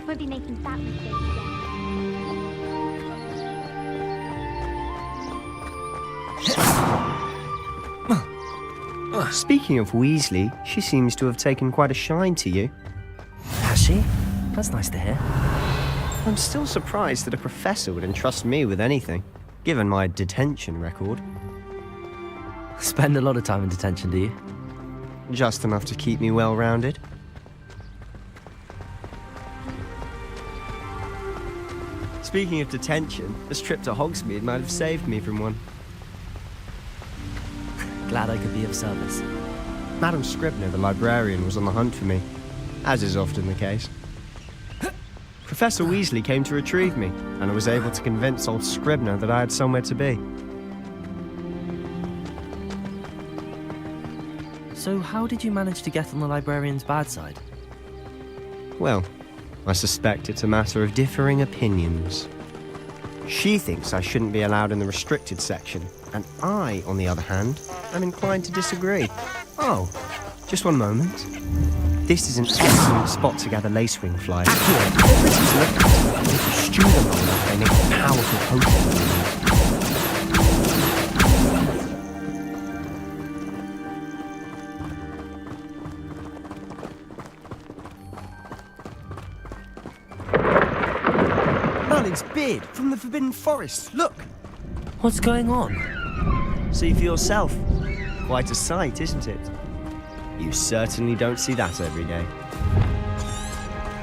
Won't be making that mistake Speaking of Weasley, she seems to have taken quite a shine to you. Has she? That's nice to hear. I'm still surprised that a professor would entrust me with anything, given my detention record. Spend a lot of time in detention, do you? Just enough to keep me well-rounded. Speaking of detention, this trip to Hogsmeade might have saved me from one. Glad I could be of service. Madam Scribner, the librarian, was on the hunt for me, as is often the case. Professor Weasley came to retrieve me, and I was able to convince old Scribner that I had somewhere to be. So how did you manage to get on the librarian's bad side? Well, I suspect it's a matter of differing opinions. She thinks I shouldn't be allowed in the restricted section, and I, on the other hand, am inclined to disagree. Oh, just one moment. This is an excellent spot to gather lacewing flies. If you stew them long enough, they make a powerful potion. Merlin's beard from the Forbidden Forest. Look! What's going on? See for yourself. Quite a sight, isn't it? You certainly don't see that every day.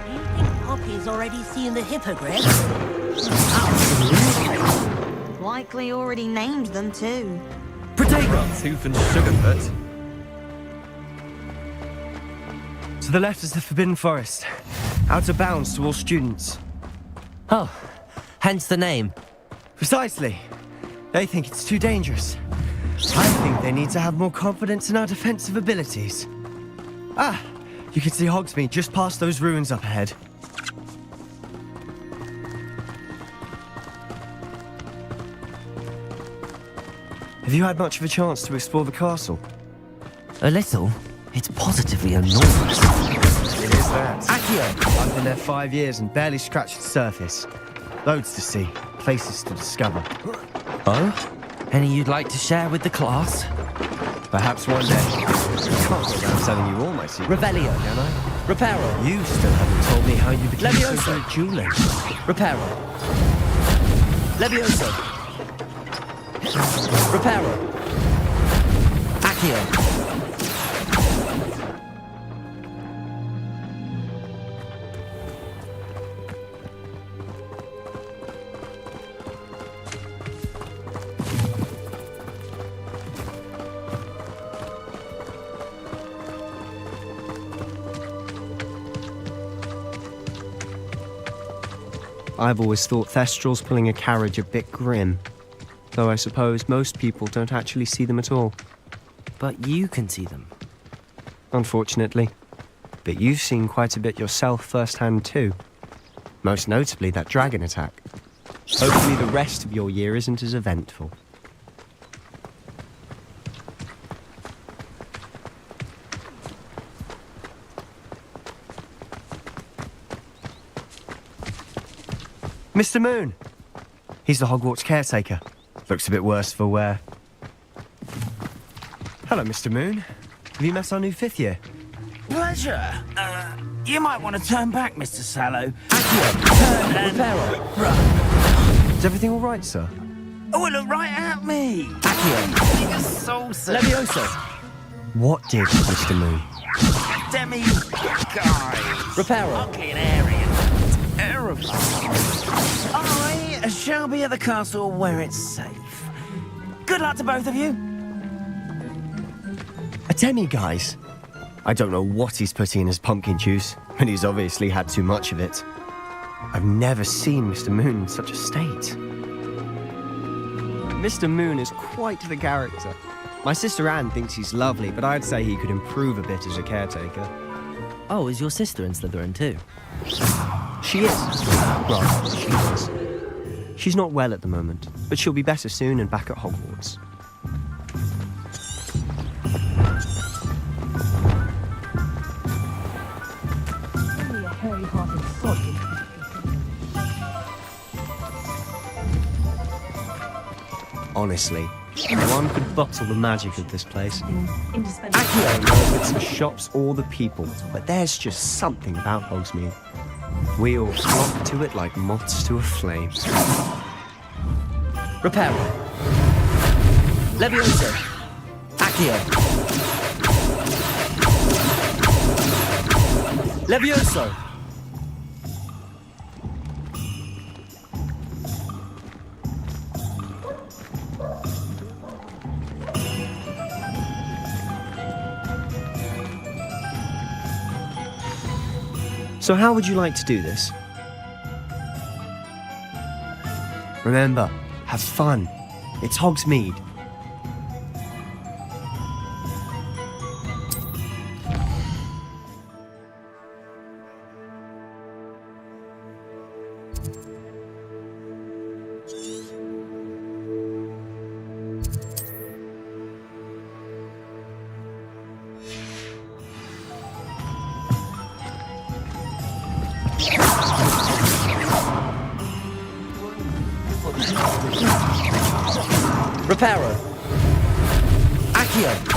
Do you think Poppy's already seen the hippogriff? Likely already named them too. Potatoes, hoof and sugarfoot. To the left is the Forbidden Forest. Out of bounds to all students. Oh, hence the name. Precisely. They think it's too dangerous. I think they need to have more confidence in our defensive abilities. Ah, you can see Hogsmeade just past those ruins up ahead. Have you had much of a chance to explore the castle? A little? It's positively enormous. It is that. Accio! I've been there 5 years and barely scratched the surface. Loads to see, places to discover. Oh? Any you'd like to share with the class? Perhaps one day. I can't go around telling you all my secrets. Revelio, can I? Reparo. You still haven't told me how you became so Levioso. good at dueling. Reparo. Levioso. Reparo. Accio. I've always thought Thestrals pulling a carriage a bit grim, though I suppose most people don't actually see them at all. But you can see them. Unfortunately. But you've seen quite a bit yourself firsthand too. Most notably that dragon attack. Hopefully the rest of your year isn't as eventful. Mr. Moon! He's the Hogwarts caretaker. Looks a bit worse for wear. Hello, Mr. Moon. Have you met our new 5th year? Pleasure. You might want to turn back, Mr. Sallow. Accio! Turn and... Reparo! Is everything all right, sir? Oh, look right at me. Accio! Being a saucer. Levioso! What did, Mr. Moon? Demi... guys. Reparo. Okay, an area. Terrifying. I shall be at the castle where it's safe. Good luck to both of you. A demi-guise? I don't know what he's putting in his pumpkin juice, but he's obviously had too much of it. I've never seen Mr. Moon in such a state. Mr. Moon is quite the character. My sister Anne thinks he's lovely, but I'd say he could improve a bit as a caretaker. Oh, is your sister in Slytherin too? She is. Well, she was. She's not well at the moment, but she'll be better soon and back at Hogwarts. Honestly, One could bottle the magic of this place. Accio knows the shops or the people, but there's just something about Hogsmeade. We all flock to it like moths to a flame. Reparo. Levioso. Accio. Levioso. So how would you like to do this? Remember, have fun. It's Hogsmeade. Reparo. Accio.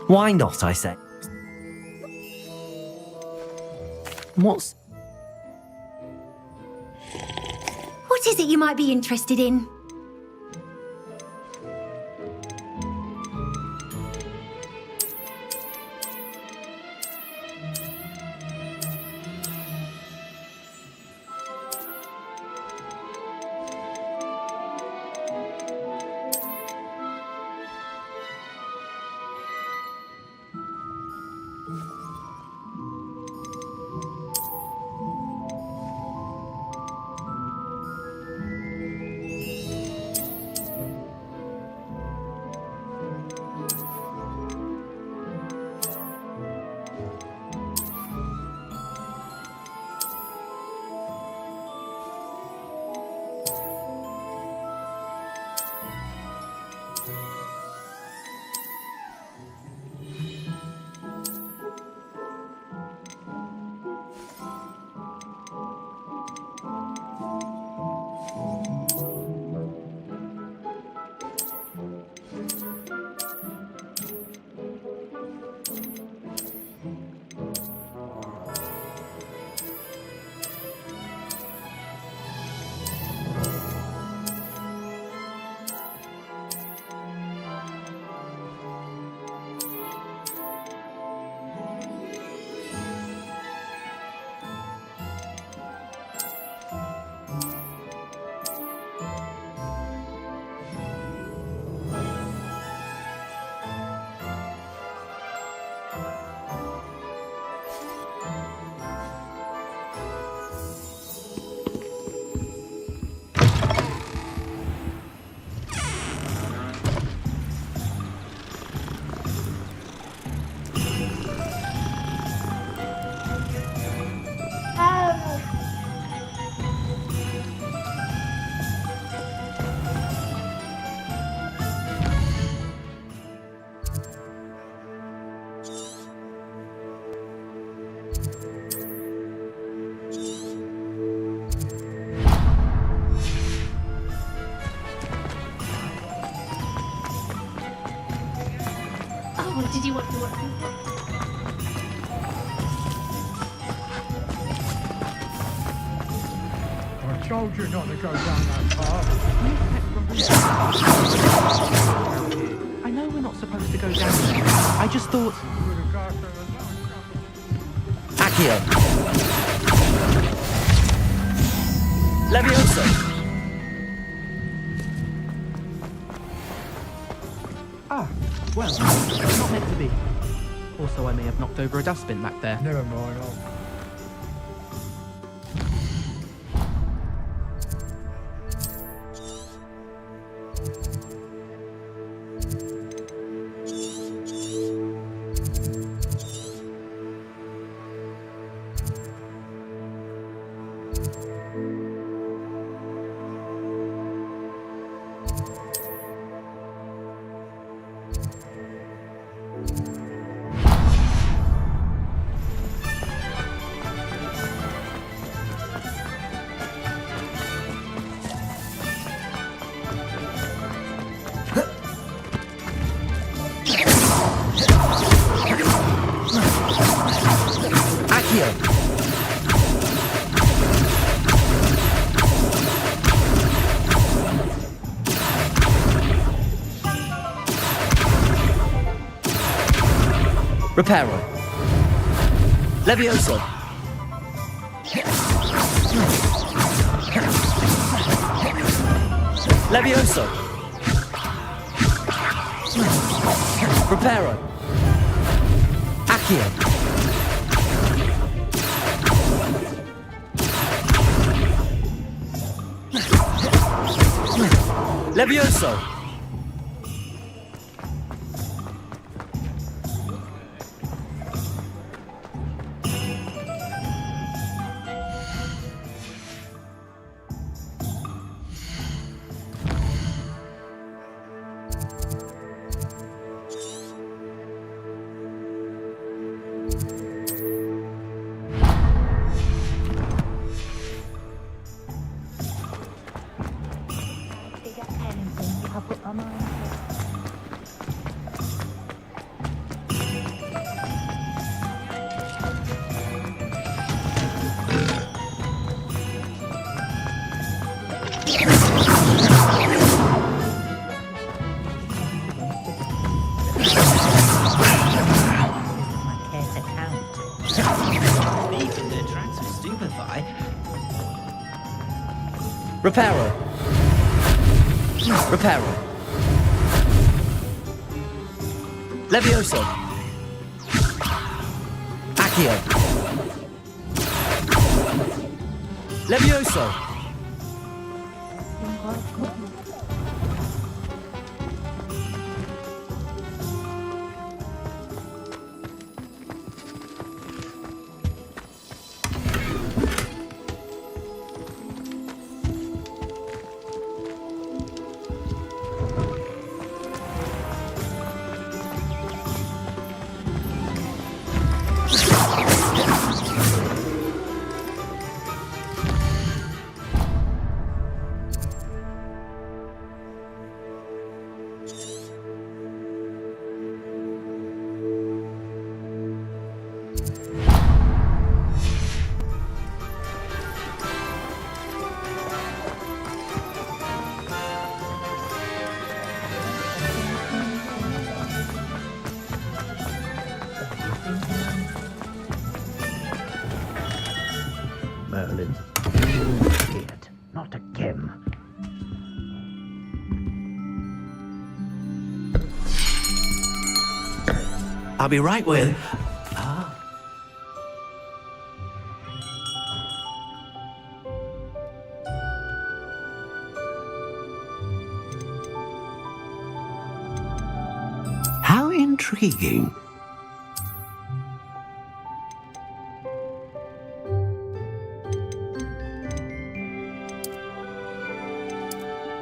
Why not, I say? What's... What is it you might be interested in? I told you not to go down that path. I know we're not supposed to go down there. I just thought... Accio. Levioso. Ah, well, it's not meant to be. Also, I may have knocked over a dustbin back there. Never mind, Reparo. Levioso. Levioso. Reparo. Accio. Levioso. Reparo. Reparo. Levioso. Accio. Levioso. Merlin. Idiot. Not again. I'll be right with... How intriguing.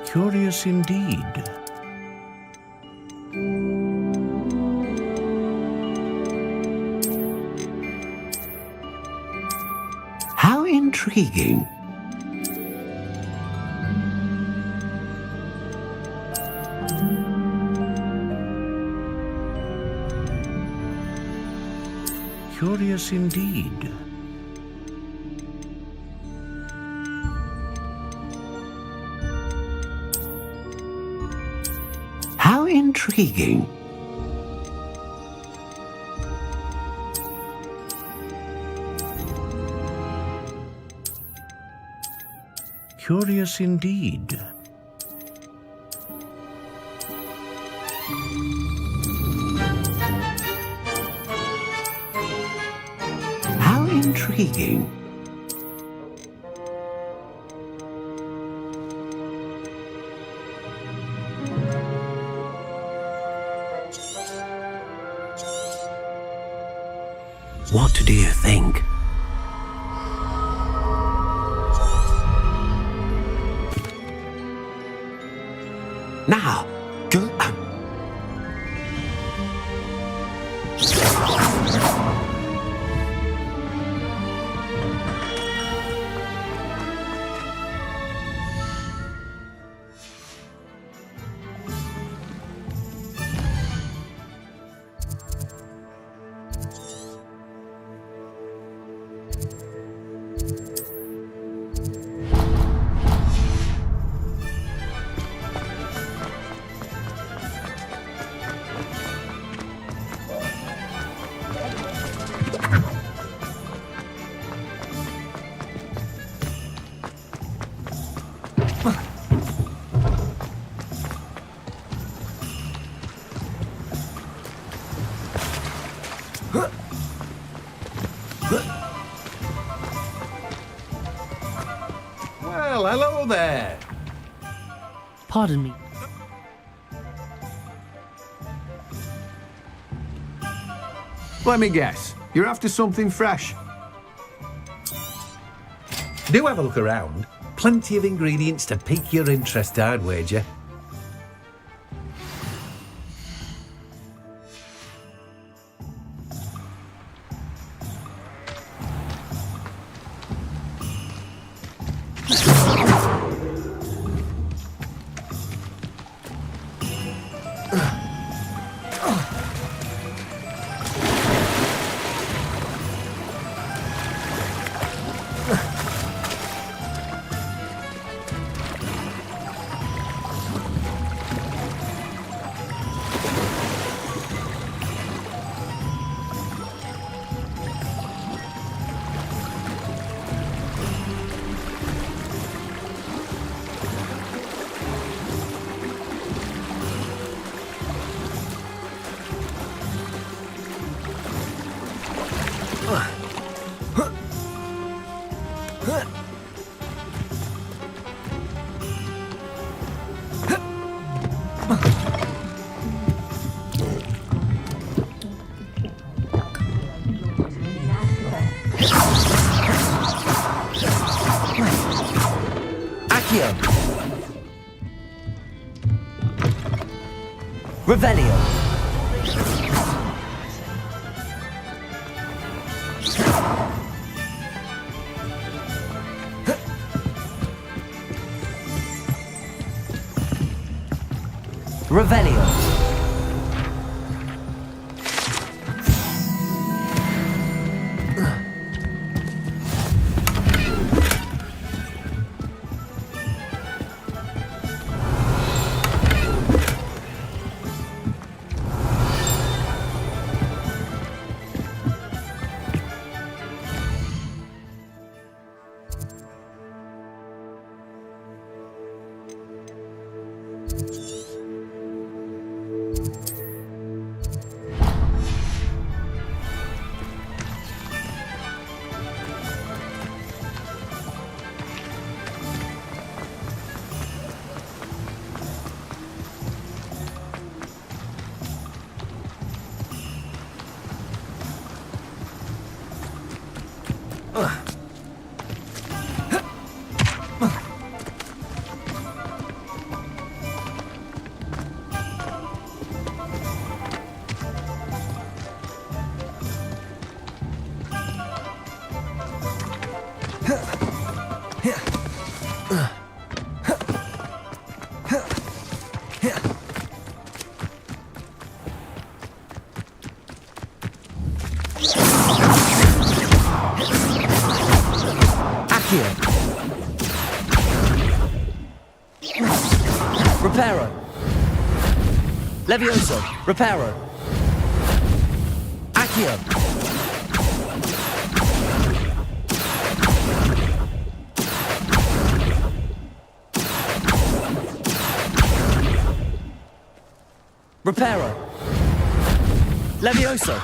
Curious indeed. How intriguing. Curious indeed. How intriguing. Curious indeed. How intriguing. What do you think? Now, go. Well, hello there. Pardon me. Let me guess. You're after something fresh. Do have a look around. Plenty of ingredients to pique your interest, I'd wager. Revelio. Revelio. Accio. Reparo. Levioso. Reparo. Accio. Reparo. Levioso.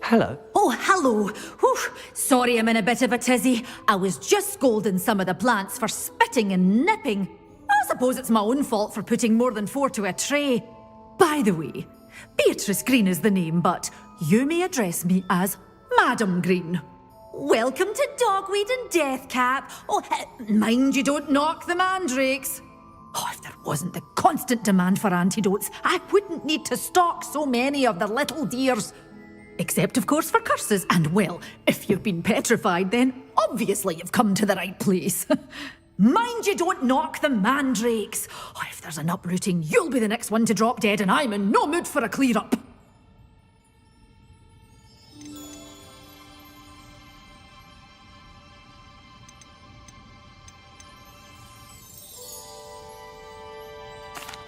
Hello. Oh, hello. Whew. Sorry I'm in a bit of a tizzy. I was just scolding some of the plants for spitting and nipping. I suppose it's my own fault for putting more than 4 to a tray. By the way, Beatrice Green is the name, but you may address me as Madam Green. Welcome to Dogweed and Deathcap. Oh, mind you don't knock the mandrakes. Oh, if there wasn't the constant demand for antidotes, I wouldn't need to stock so many of the little dears. Except, of course, for curses. And, well, if you've been petrified, then obviously you've come to the right place. Mind you don't knock the mandrakes. Oh, if there's an uprooting, you'll be the next one to drop dead, and I'm in no mood for a clear-up.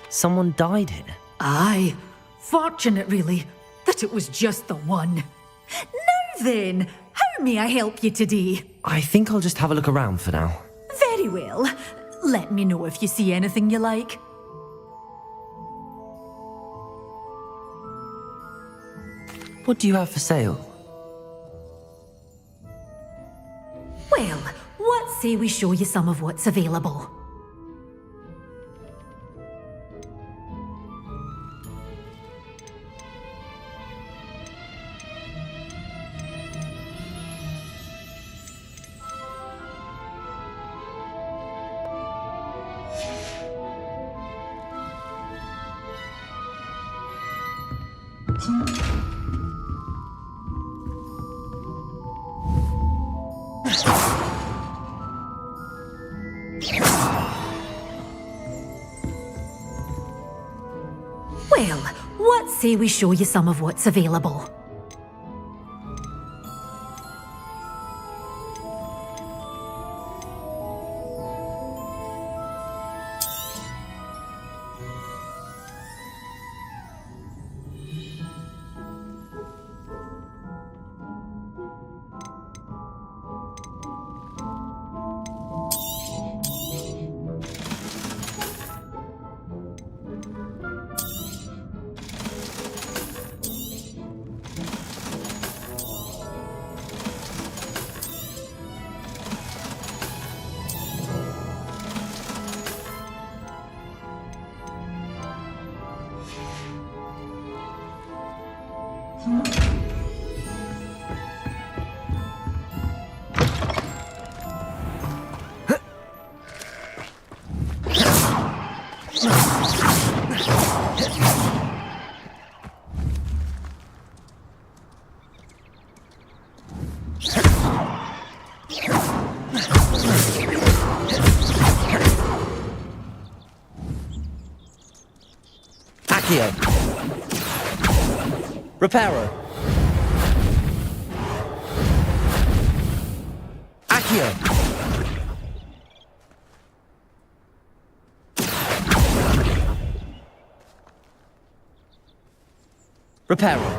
Someone died here. Aye. Fortunate, really, that it was just the one. Now then, how may I help you today? I think I'll just have a look around for now. Very well. Let me know if you see anything you like. What do you have for sale? Well, what say we show you some of what's available? Well, what say we show you some of what's available? Accio. Reparo. Accio. Reparo.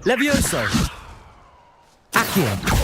Levioso. Accio.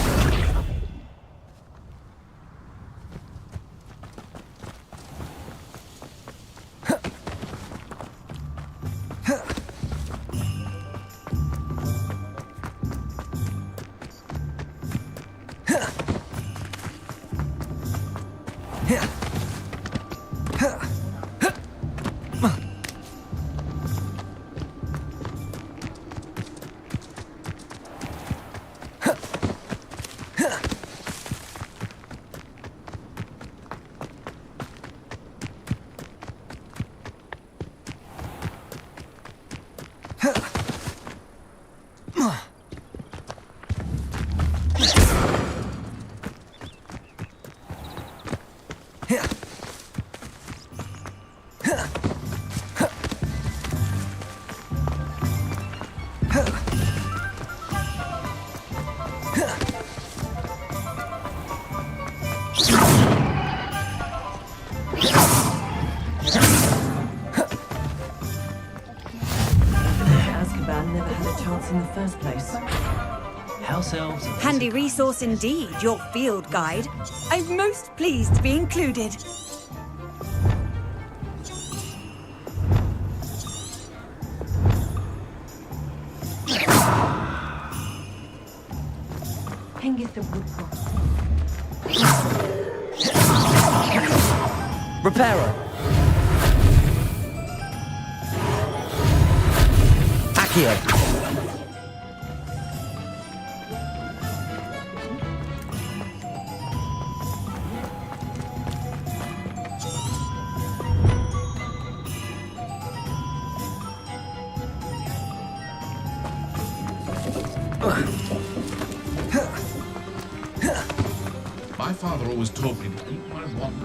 Azkaban never had a chance in the first place. House elves. Handy resource indeed, your field guide. I'm most pleased to be included. Hengith the Woodcock. Reparo. Accio. My father always told me to eat what I want.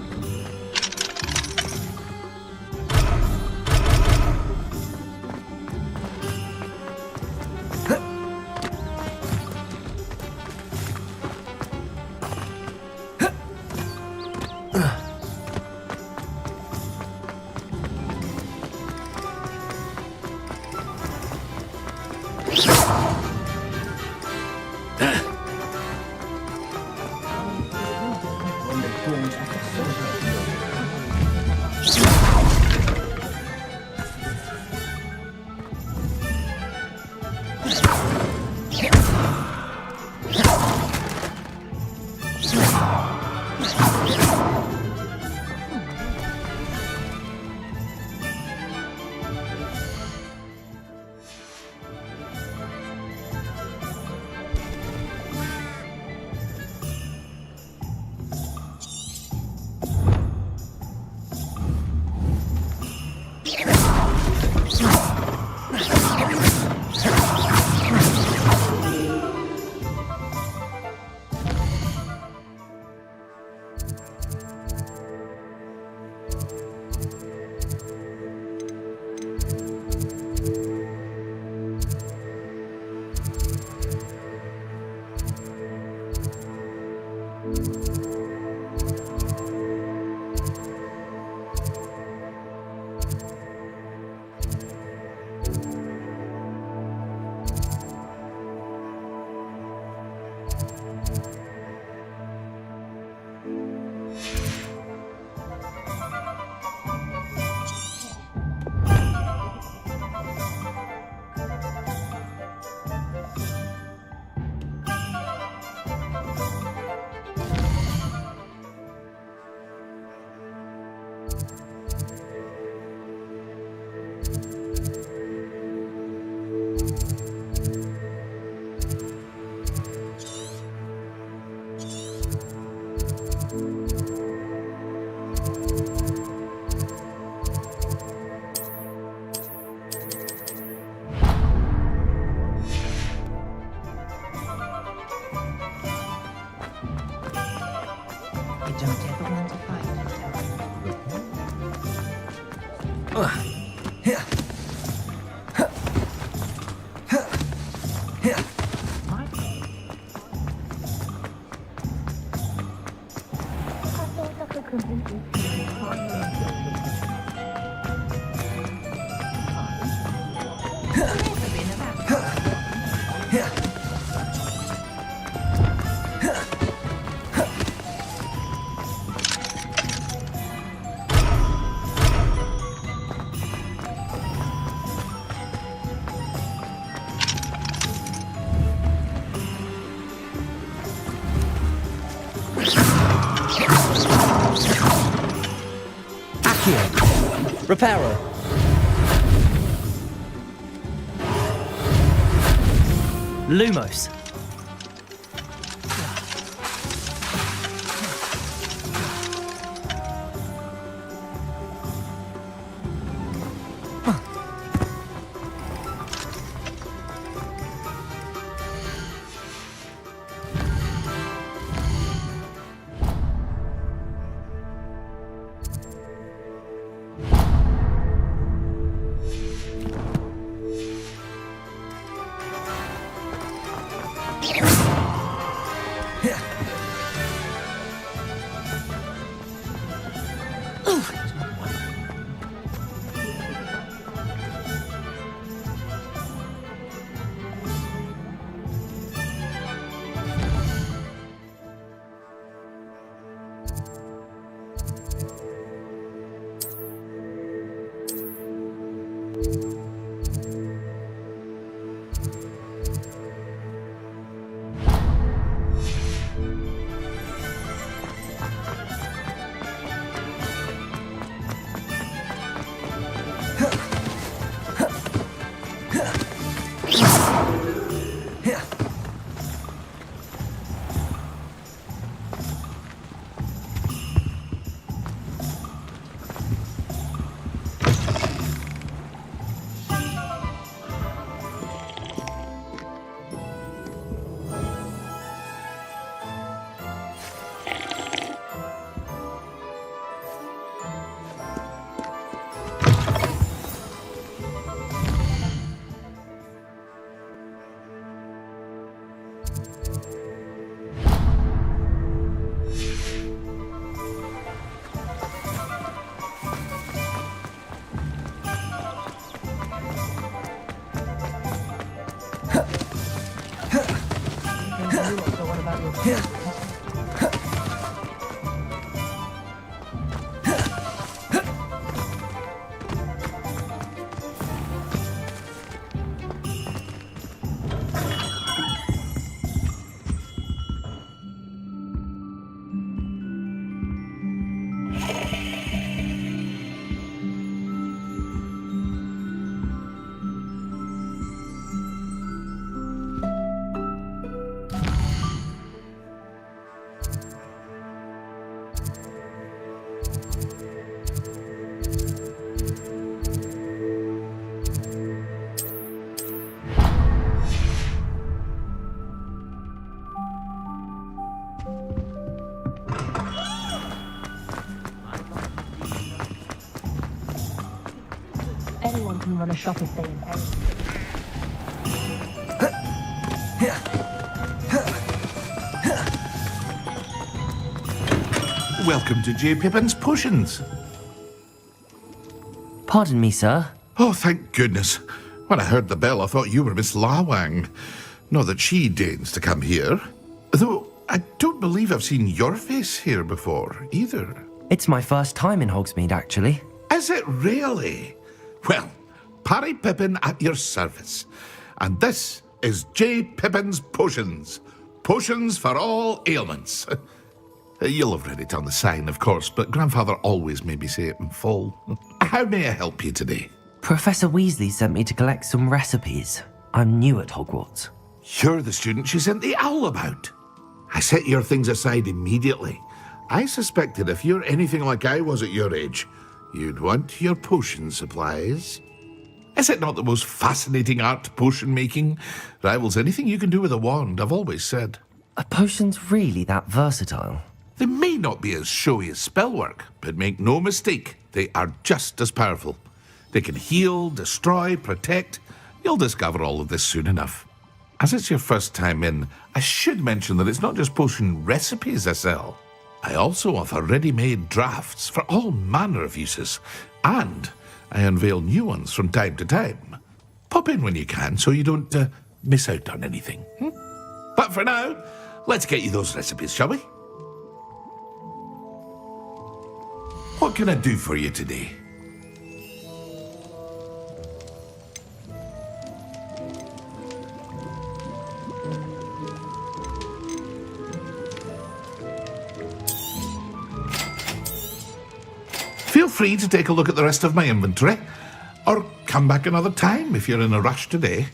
Reparo. Lumos. Anyone can run a shop if they inherit. Welcome to J. Pippin's Potions. Pardon me, sir. Oh, thank goodness. When I heard the bell, I thought you were Miss Lawang. Not that she deigns to come here. Though, I don't believe I've seen your face here before, either. It's my first time in Hogsmeade, actually. Is it really? Well, Parry Pippin at your service. And this is J. Pippin's Potions. Potions for all ailments. You'll have read it on the sign, of course, but Grandfather always made me say it in full. How may I help you today? Professor Weasley sent me to collect some recipes. I'm new at Hogwarts. You're the student she sent the owl about. I set your things aside immediately. I suspected if you're anything like I was at your age, you'd want your potion supplies. Is it not the most fascinating art, potion making? Rivals anything you can do with a wand, I've always said. Are potions really that versatile? They may not be as showy as spellwork, but make no mistake, they are just as powerful. They can heal, destroy, protect. You'll discover all of this soon enough. As it's your first time in, I should mention that it's not just potion recipes I sell. I also offer ready-made drafts for all manner of uses, and I unveil new ones from time to time. Pop in when you can so you don't miss out on anything. But for now, let's get you those recipes, shall we? What can I do for you today? Feel free to take a look at the rest of my inventory, or come back another time if you're in a rush today.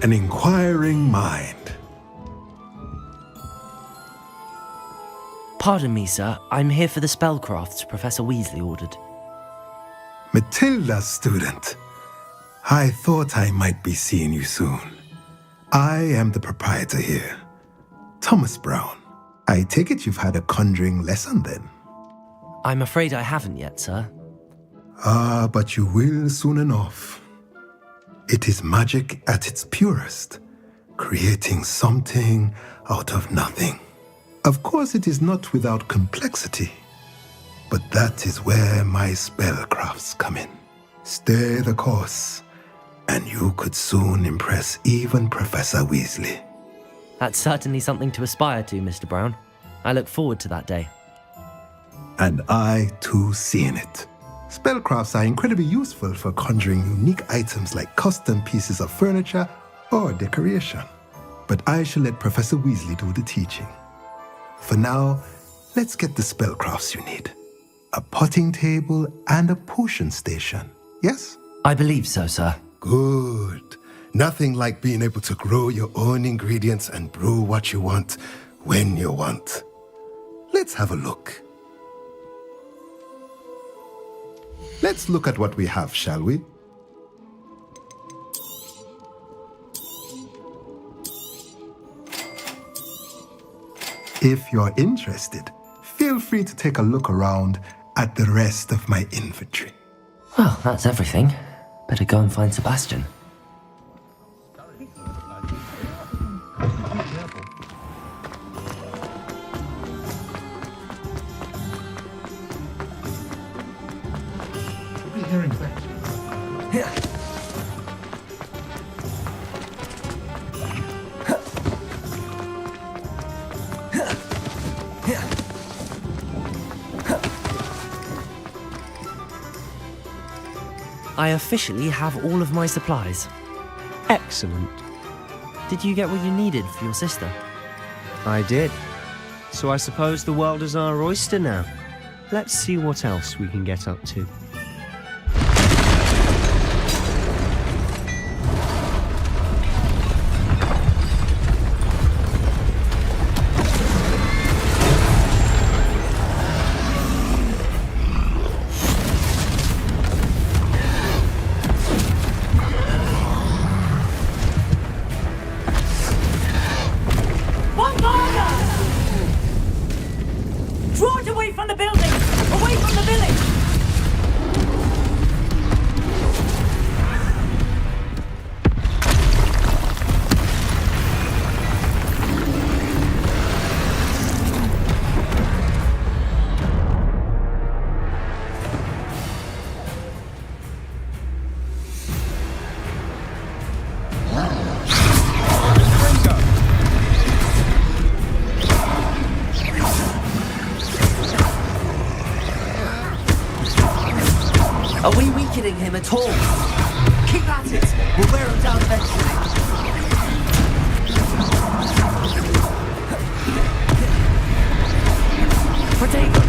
An inquiring mind. Pardon me, sir. I'm here for the spellcrafts Professor Weasley ordered. Matilda, student. I thought I might be seeing you soon. I am the proprietor here, Thomas Brown. I take it you've had a conjuring lesson then? I'm afraid I haven't yet, sir. Ah, but you will soon enough. It is magic at its purest, creating something out of nothing. Of course, it is not without complexity, but that is where my spellcrafts come in. Stay the course, and you could soon impress even Professor Weasley. That's certainly something to aspire to, Mr. Brown. I look forward to that day. And I, too, see in it. Spellcrafts are incredibly useful for conjuring unique items like custom pieces of furniture or decoration. But I shall let Professor Weasley do the teaching. For now, let's get the spellcrafts you need. A potting table and a potion station, yes? I believe so, sir. Good. Nothing like being able to grow your own ingredients and brew what you want when you want. Let's have a look. Let's look at what we have, shall we? If you're interested, feel free to take a look around at the rest of my inventory. Well, that's everything. Better go and find Sebastian. Hearing things. I officially have all of my supplies. Excellent. Did you get what you needed for your sister? I did. So I suppose the world is our oyster now. Let's see what else we can get up to. Draw it away from the building! Away from the village! Are we weakening him at all? Keep at it! We'll wear him down eventually. Protect him!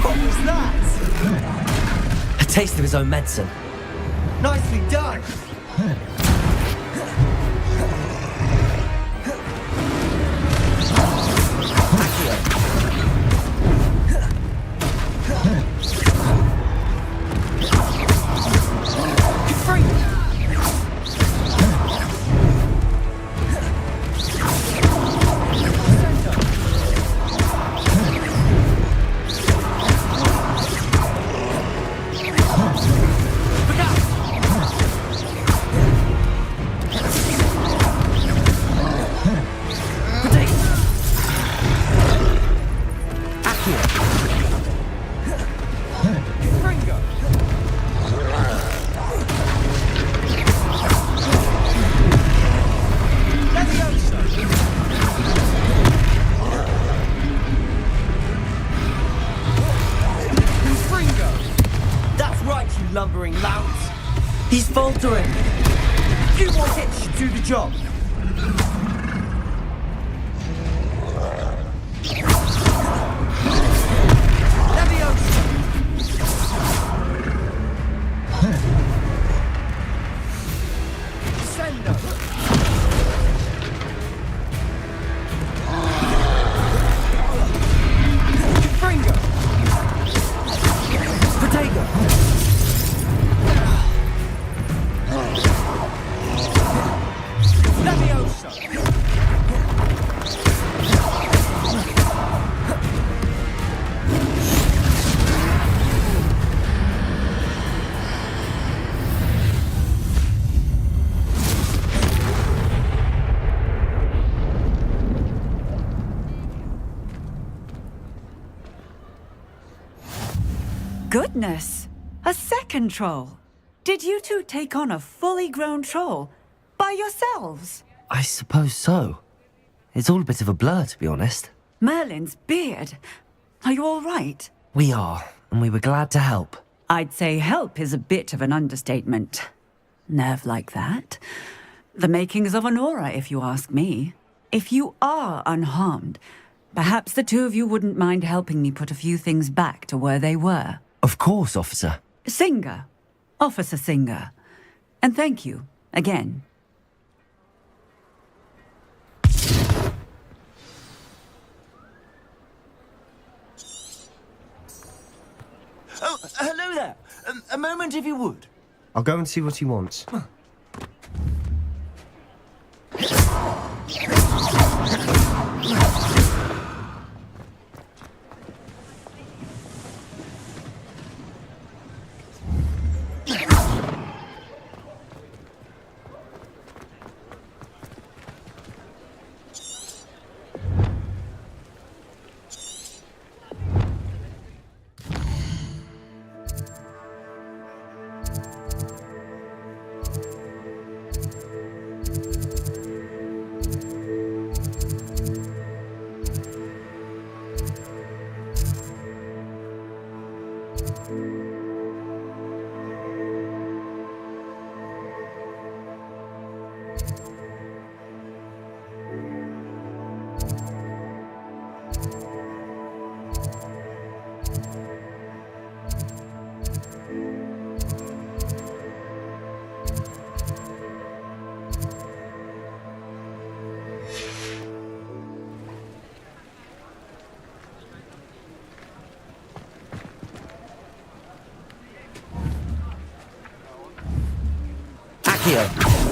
What was that? A taste of his own medicine. Nicely done! few more hits should do the job. Goodness! A second troll! Did you two take on a fully grown troll? By yourselves? I suppose so. It's all a bit of a blur, to be honest. Merlin's beard. Are you all right? We are, and we were glad to help. I'd say help is a bit of an understatement. Nerve like that. The makings of an aura, if you ask me. If you are unharmed, perhaps the two of you wouldn't mind helping me put a few things back to where they were. Of course, officer. Singer. Officer Singer. And thank you, again. Oh, hello there. A moment if you would. I'll go and see what he wants.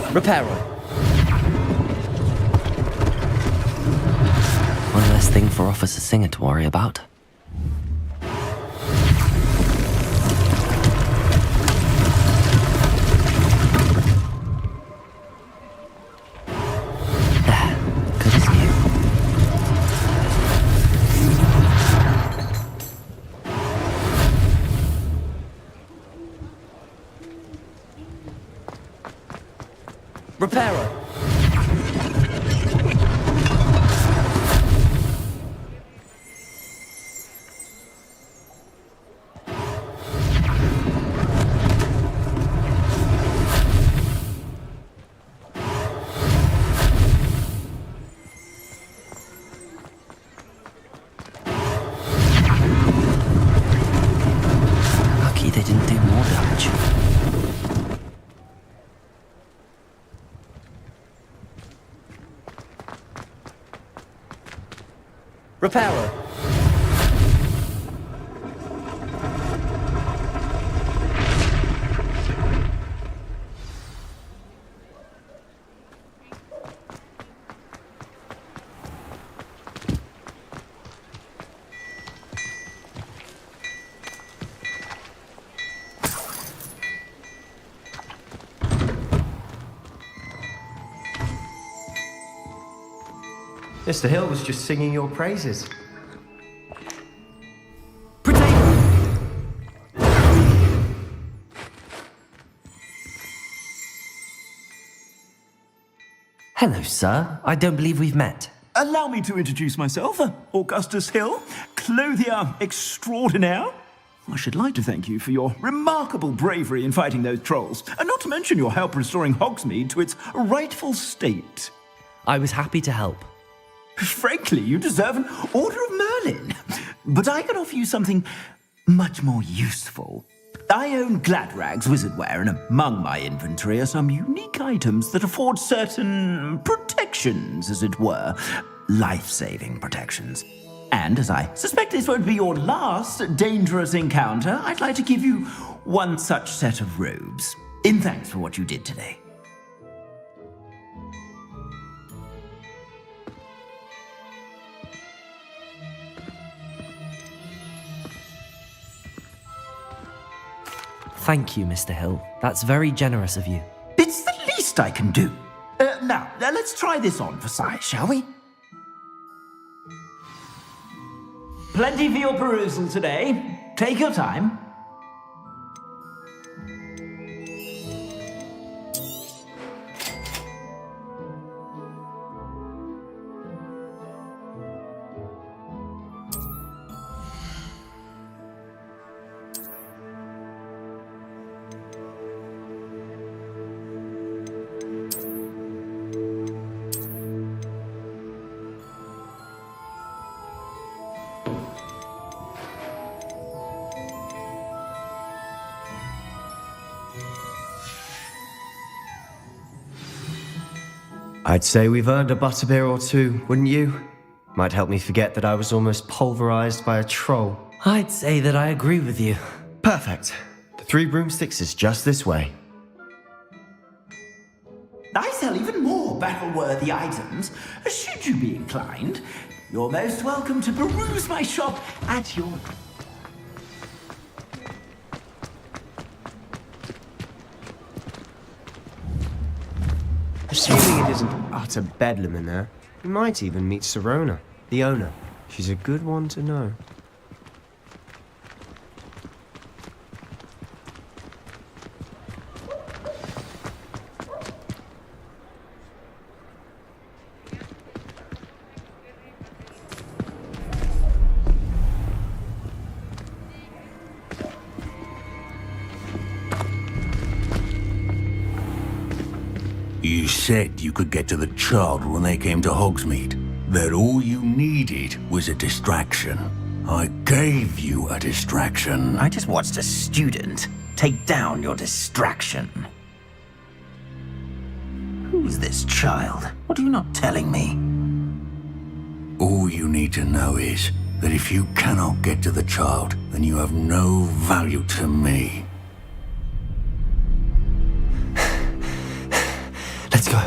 Reparo. One less thing for Officer Singer to worry about. Good as new. Reparo. Lucky they didn't do more damage. Reparo. Mr. Hill was just singing your praises. Hello, sir. I don't believe we've met. Allow me to introduce myself, Augustus Hill, clothier extraordinaire. I should like to thank you for your remarkable bravery in fighting those trolls, and not to mention your help restoring Hogsmeade to its rightful state. I was happy to help. Frankly, you deserve an Order of Merlin. But I can offer you something much more useful. I own Gladrag's wizardware, and among my inventory are some unique items that afford certain protections, as it were. Life-saving protections. And as I suspect this won't be your last dangerous encounter, I'd like to give you one such set of robes, in thanks for what you did today. Thank you, Mr. Hill. That's very generous of you. It's the least I can do. Now, let's try this on for size, shall we? Plenty for your perusal today. Take your time. I'd say we've earned a butterbeer or two, wouldn't you? Might help me forget that I was almost pulverized by a troll. I'd say that I agree with you. Perfect. The 3 broomsticks is just this way. I sell even more battle-worthy items. Should you be inclined, you're most welcome to peruse my shop at your... Assuming it isn't utter bedlam in there, we might even meet Sirona, the owner. She's a good one to know. You said you could get to the child when they came to Hogsmeade. That all you needed was a distraction. I gave you a distraction. I just watched a student take down your distraction. Who's this child? What are you not telling me? All you need to know is that if you cannot get to the child, then you have no value to me. Let's go.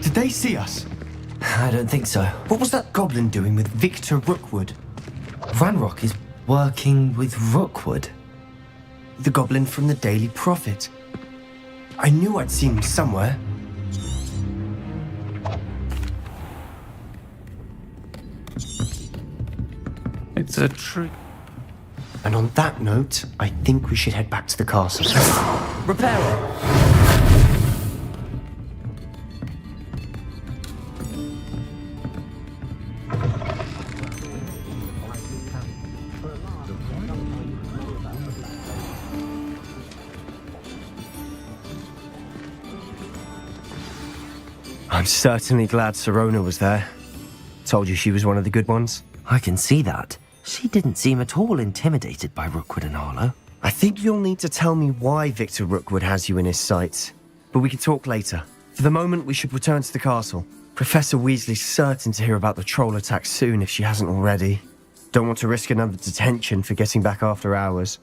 Did they see us? I don't think so. What was that goblin doing with Victor Rookwood? Ranrock is working with Rookwood. The goblin from the Daily Prophet. I knew I'd seen him somewhere. It's a trick. And on that note, I think we should head back to the castle. Repair it. I'm certainly glad Sirona was there. Told you she was one of the good ones. I can see that. She didn't seem at all intimidated by Rookwood and Harlow. I think you'll need to tell me why Victor Rookwood has you in his sights. But we can talk later. For the moment, we should return to the castle. Professor Weasley's certain to hear about the troll attack soon if she hasn't already. Don't want to risk another detention for getting back after hours.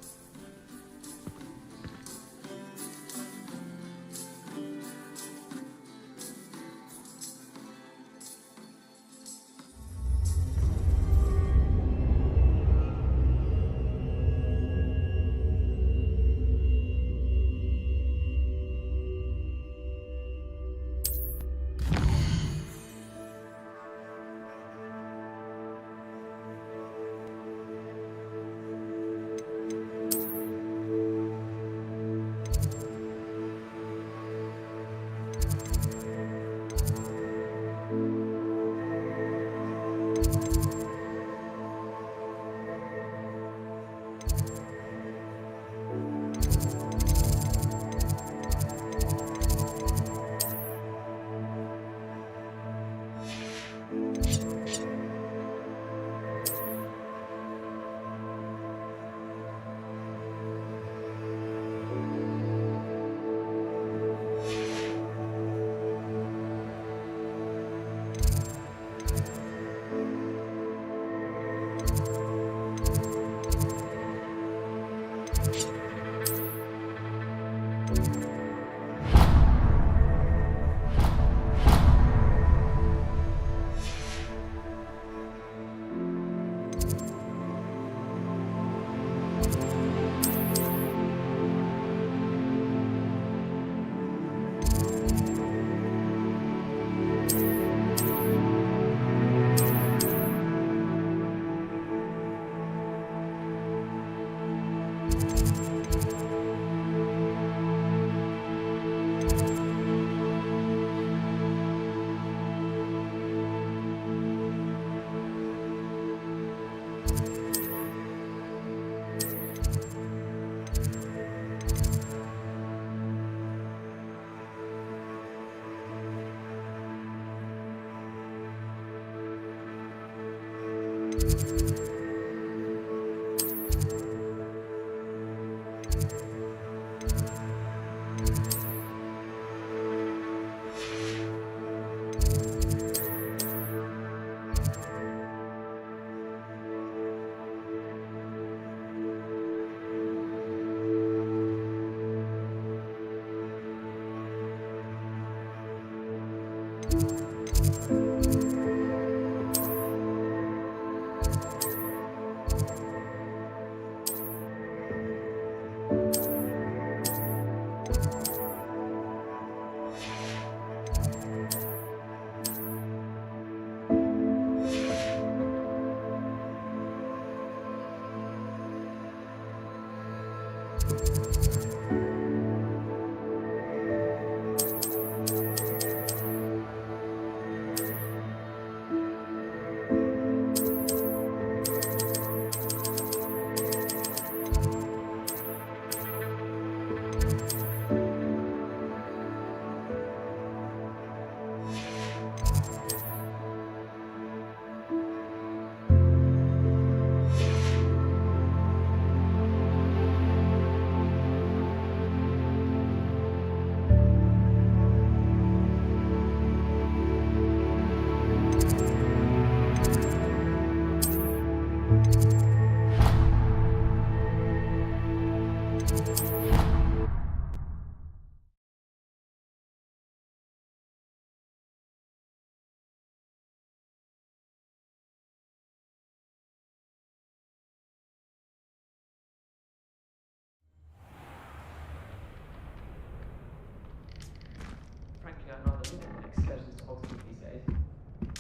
Frankly, I'd rather live than excursions to Hogsmeade these days.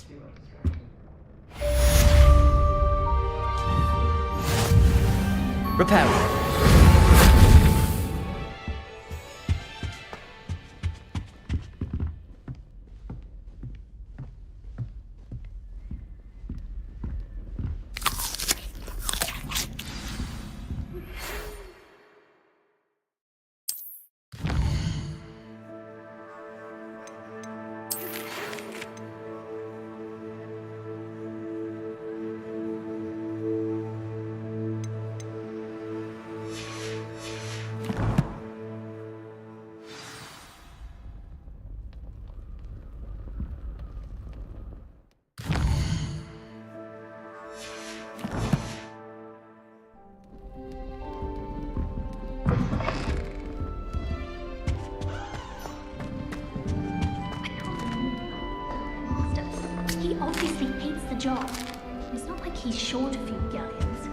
Too much distraction. Repair. He obviously hates the job. It's not like he's short a few galleons.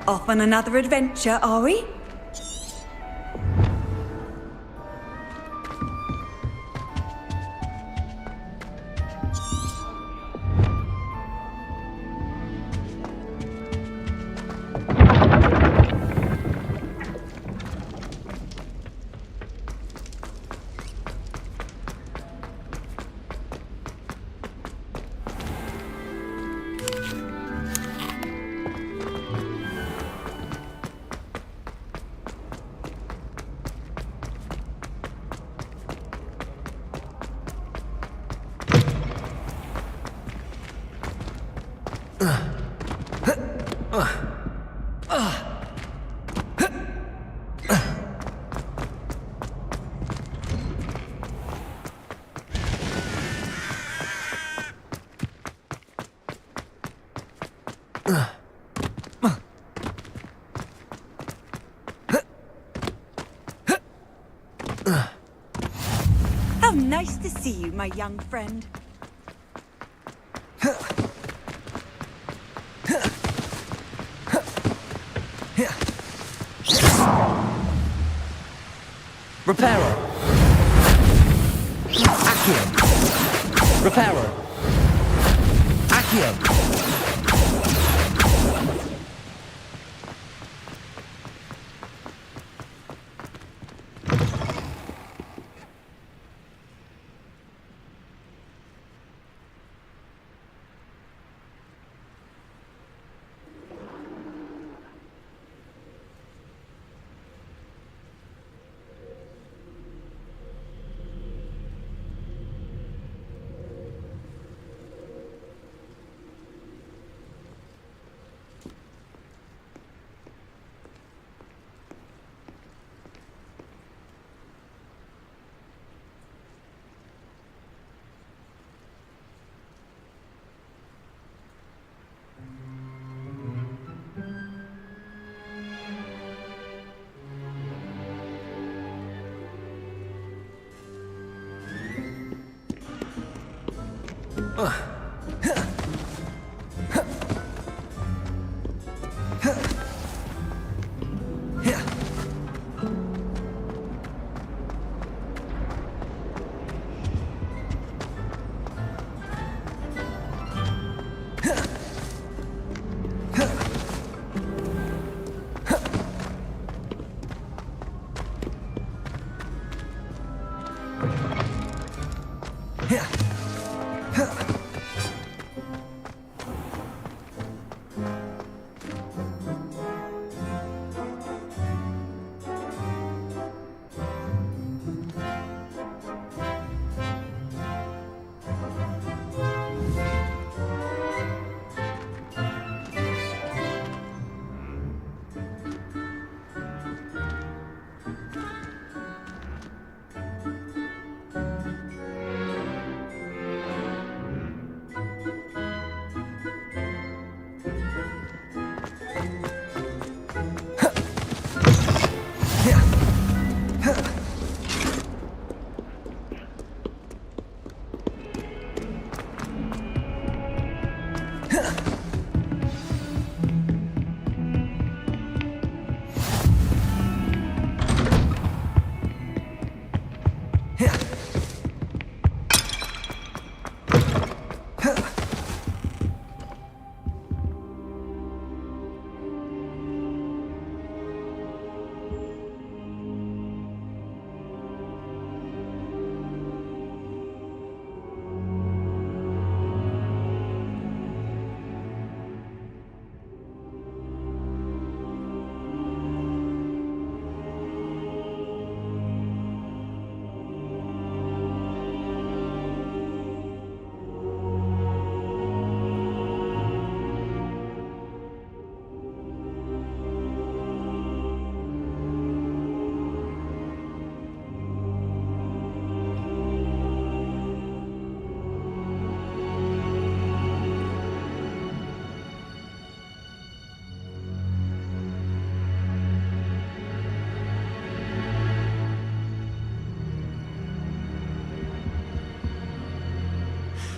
Off on another adventure, are we? How nice to see you, my young friend. Repairer. Accio. Repairer. Accio.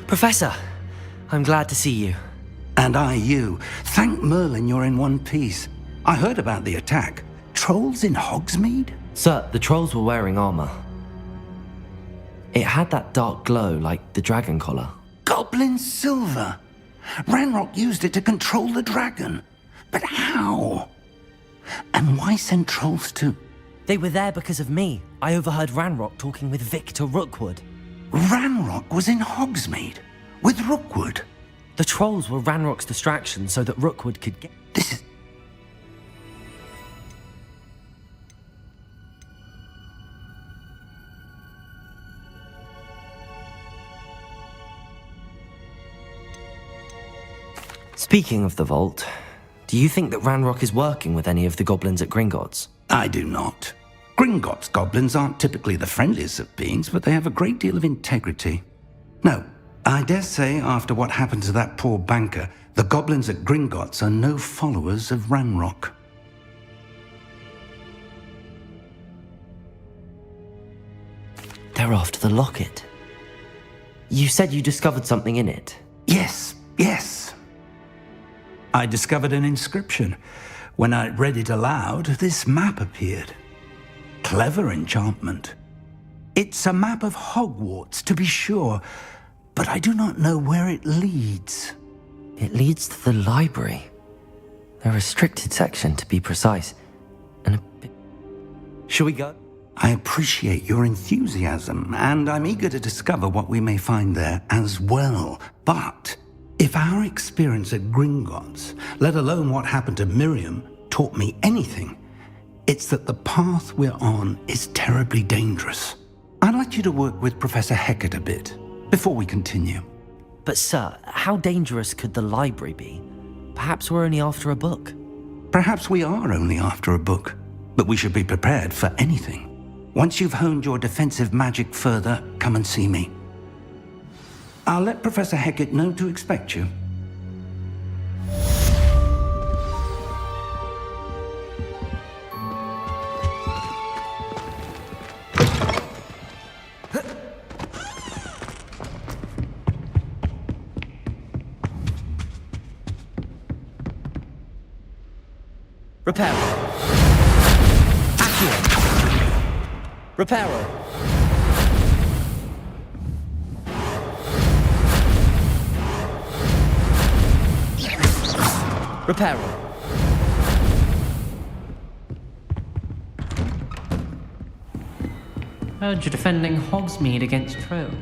Professor, I'm glad to see you. And I you. Thank Merlin you're in one piece. I heard about the attack. Trolls in Hogsmeade? Sir, the trolls were wearing armor. It had that dark glow like the dragon collar. Goblin silver. Ranrock used it to control the dragon. But how? And why send trolls to... They were there because of me. I overheard Ranrock talking with Victor Rookwood. Ranrock was in Hogsmeade with Rookwood. The trolls were Ranrock's distraction so that Rookwood could get... This is... Speaking of the vault, do you think that Ranrock is working with any of the goblins at Gringotts? I do not. Gringotts goblins aren't typically the friendliest of beings, but they have a great deal of integrity. No, I dare say after what happened to that poor banker, the goblins at Gringotts are no followers of Ranrock. They're after the locket. You said you discovered something in it. Yes. I discovered an inscription. When I read it aloud, this map appeared. Clever enchantment. It's a map of Hogwarts, to be sure, but I do not know where it leads. It leads to the library. A restricted section, to be precise. And a bit... Shall we go? I appreciate your enthusiasm, and I'm eager to discover what we may find there as well. But if our experience at Gringotts, let alone what happened to Miriam, taught me anything, it's that the path we're on is terribly dangerous. I'd like you to work with Professor Hecat a bit before we continue. But sir, how dangerous could the library be? Perhaps we're only after a book. Perhaps we are only after a book, but we should be prepared for anything. Once you've honed your defensive magic further, come and see me. I'll let Professor Hecat know to expect you. Reparo. Accio. Reparo. Reparo. Heard you're defending Hogsmeade against trolls.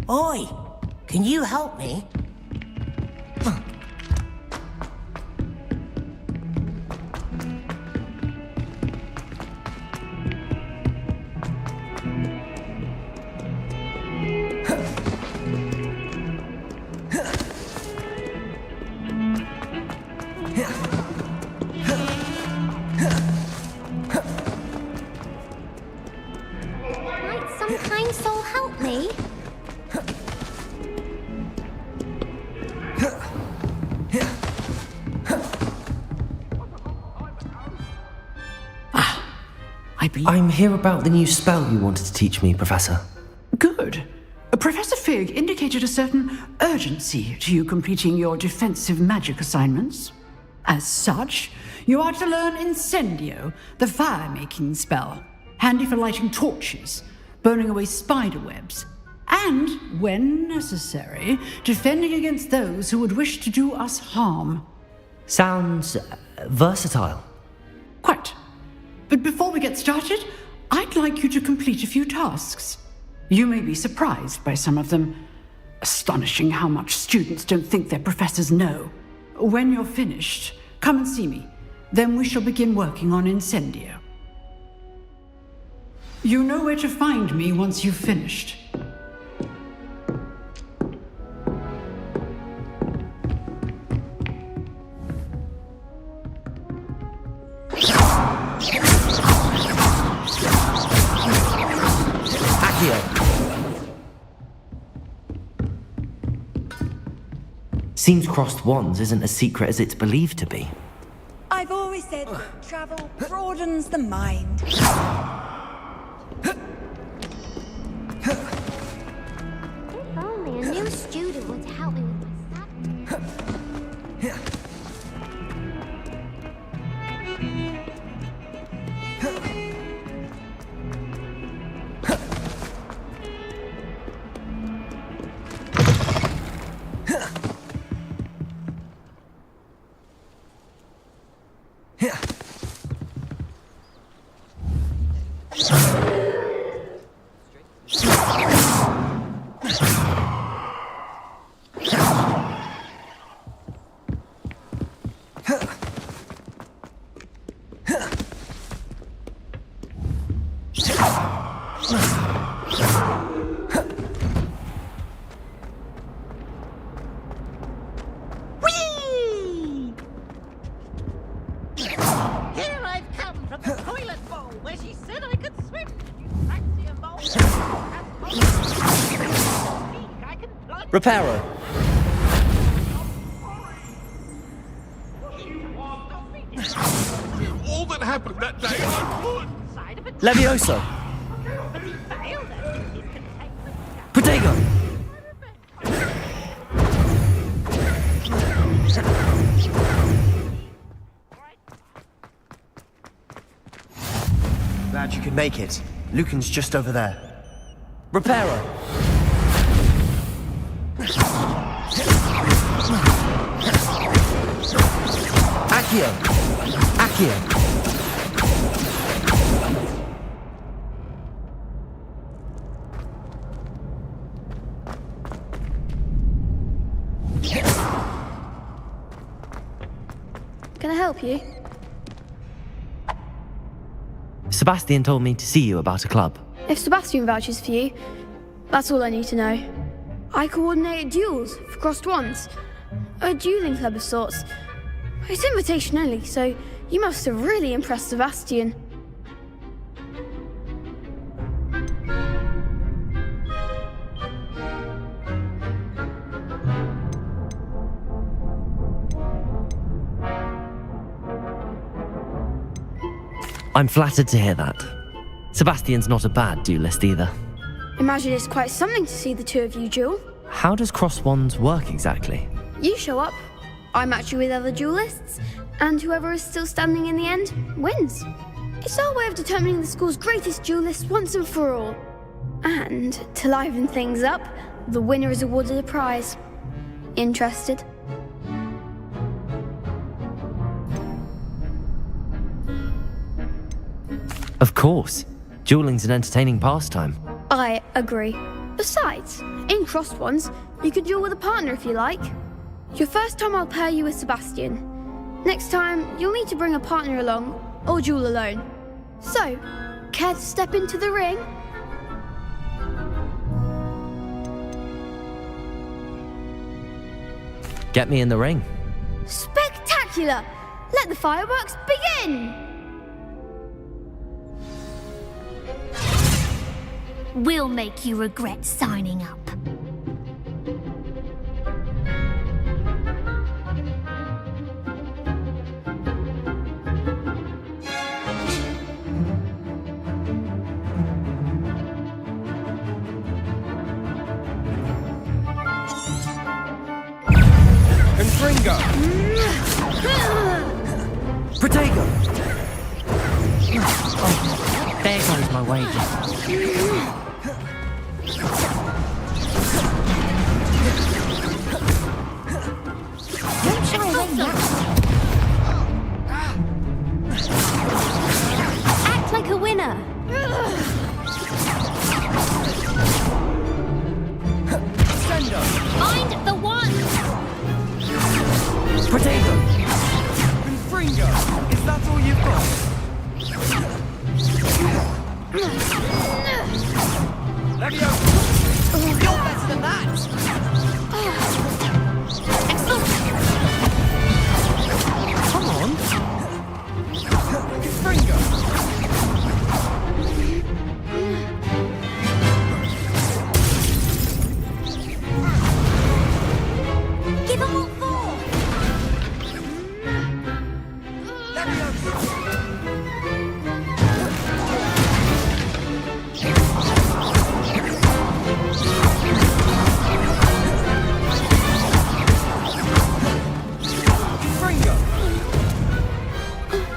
Oi! Can you help me? Might some kind soul help me? I'm here about the new spell you wanted to teach me, Professor. Good. Professor Fig indicated a certain urgency to you completing your defensive magic assignments. As such, you are to learn Incendio, the fire-making spell, handy for lighting torches, burning away spider webs, and, when necessary, defending against those who would wish to do us harm. Sounds versatile. Quite. But before we get started, I'd like you to complete a few tasks. You may be surprised by some of them. Astonishing how much students don't think their professors know. When you're finished, come and see me. Then we shall begin working on Incendio. You know where to find me once you've finished. Seems crossed wands isn't as secret as it's believed to be. I've always said that travel broadens the mind. If only a new student would help me with my studies. Reparo. All that happened that day, I Levioso. Protego. Glad you could make it. Lucan's just over there. Reparo. Accio. Can I help you? Sebastian told me to see you about a club. If Sebastian vouches for you, that's all I need to know. I coordinate duels for crossed wands. A dueling club of sorts. It's invitation only, so you must have really impressed Sebastian. I'm flattered to hear that. Sebastian's not a bad duelist either. Imagine it's quite something to see the two of you duel. How does cross wands work exactly? You show up, I match you with other duelists, and whoever is still standing in the end wins. It's our way of determining the school's greatest duelist once and for all. And to liven things up, the winner is awarded a prize. Interested? Of course. Dueling's an entertaining pastime. I agree. Besides, in crossed ones, you can duel with a partner if you like. Your first time I'll pair you with Sebastian. Next time, you'll need to bring a partner along, or duel alone. So, care to step into the ring? Get me in the ring. Spectacular! Let the fireworks begin! We'll make you regret signing up. Protego! Oh, there goes my wager. Don't shy away now. Act like a winner. Mind the one. Protego! Fringo! Is that all you've got? Levio! You're better than that! Come on! Fringo! Give him what for.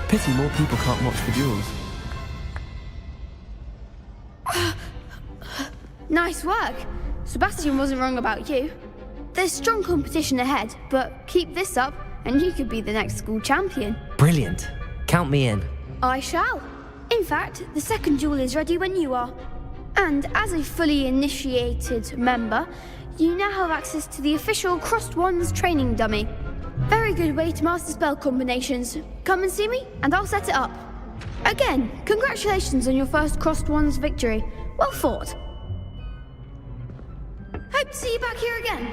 Pity more people can't watch the duels. Nice work. Sebastian wasn't wrong about you. There's strong competition ahead, but keep this up and you could be the next school champion. Brilliant. Count me in. I shall. In fact, the second duel is ready when you are. And as a fully initiated member, you now have access to the official Crossed Wands training dummy. Very good way to master spell combinations. Come and see me, and I'll set it up. Again, congratulations on your first Crossed Wands victory. Well fought. Hope to see you back here again.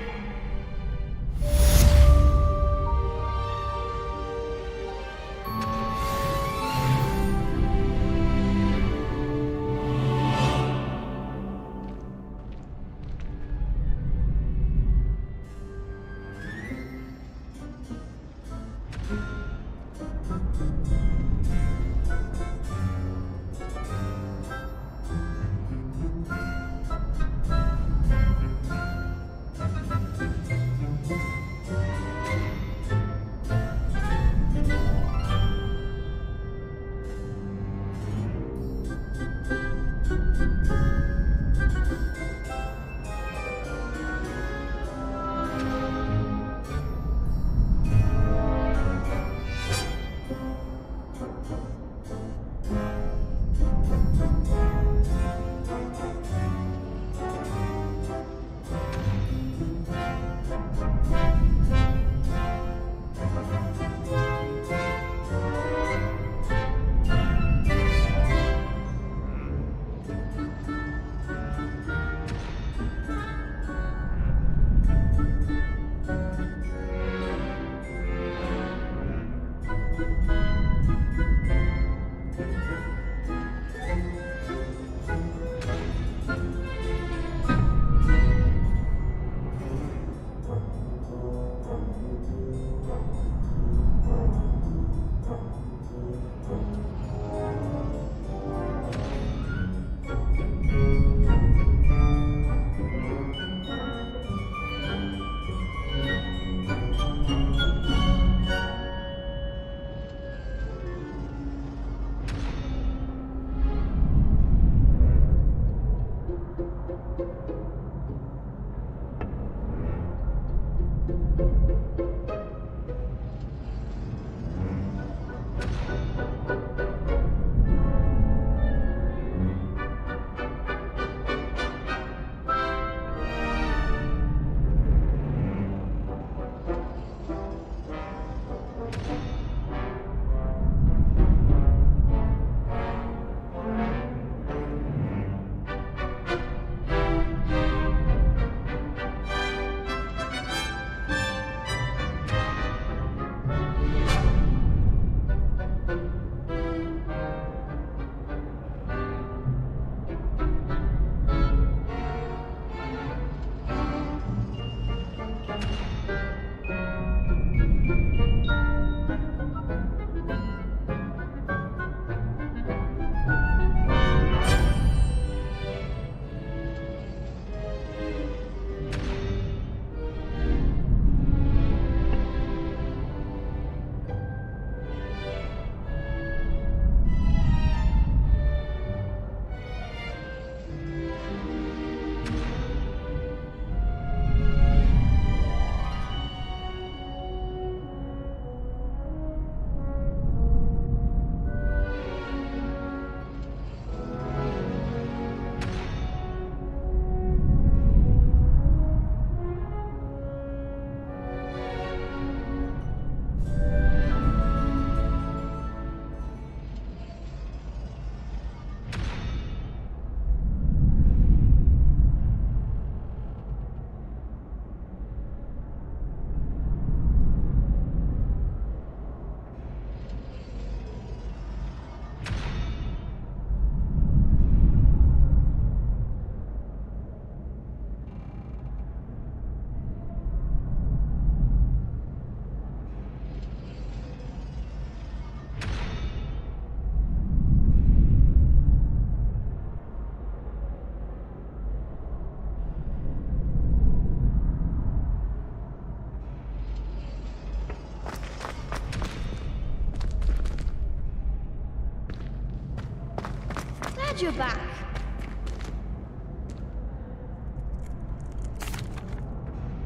Glad you're back.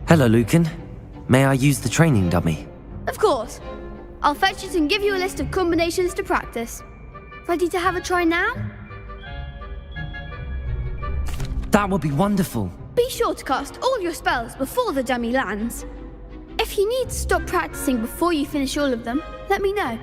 Hello, Lucan. May I use the training dummy? Of course. I'll fetch it and give you a list of combinations to practice. Ready to have a try now? That would be wonderful. Be sure to cast all your spells before the dummy lands. If you need to stop practicing before you finish all of them, let me know.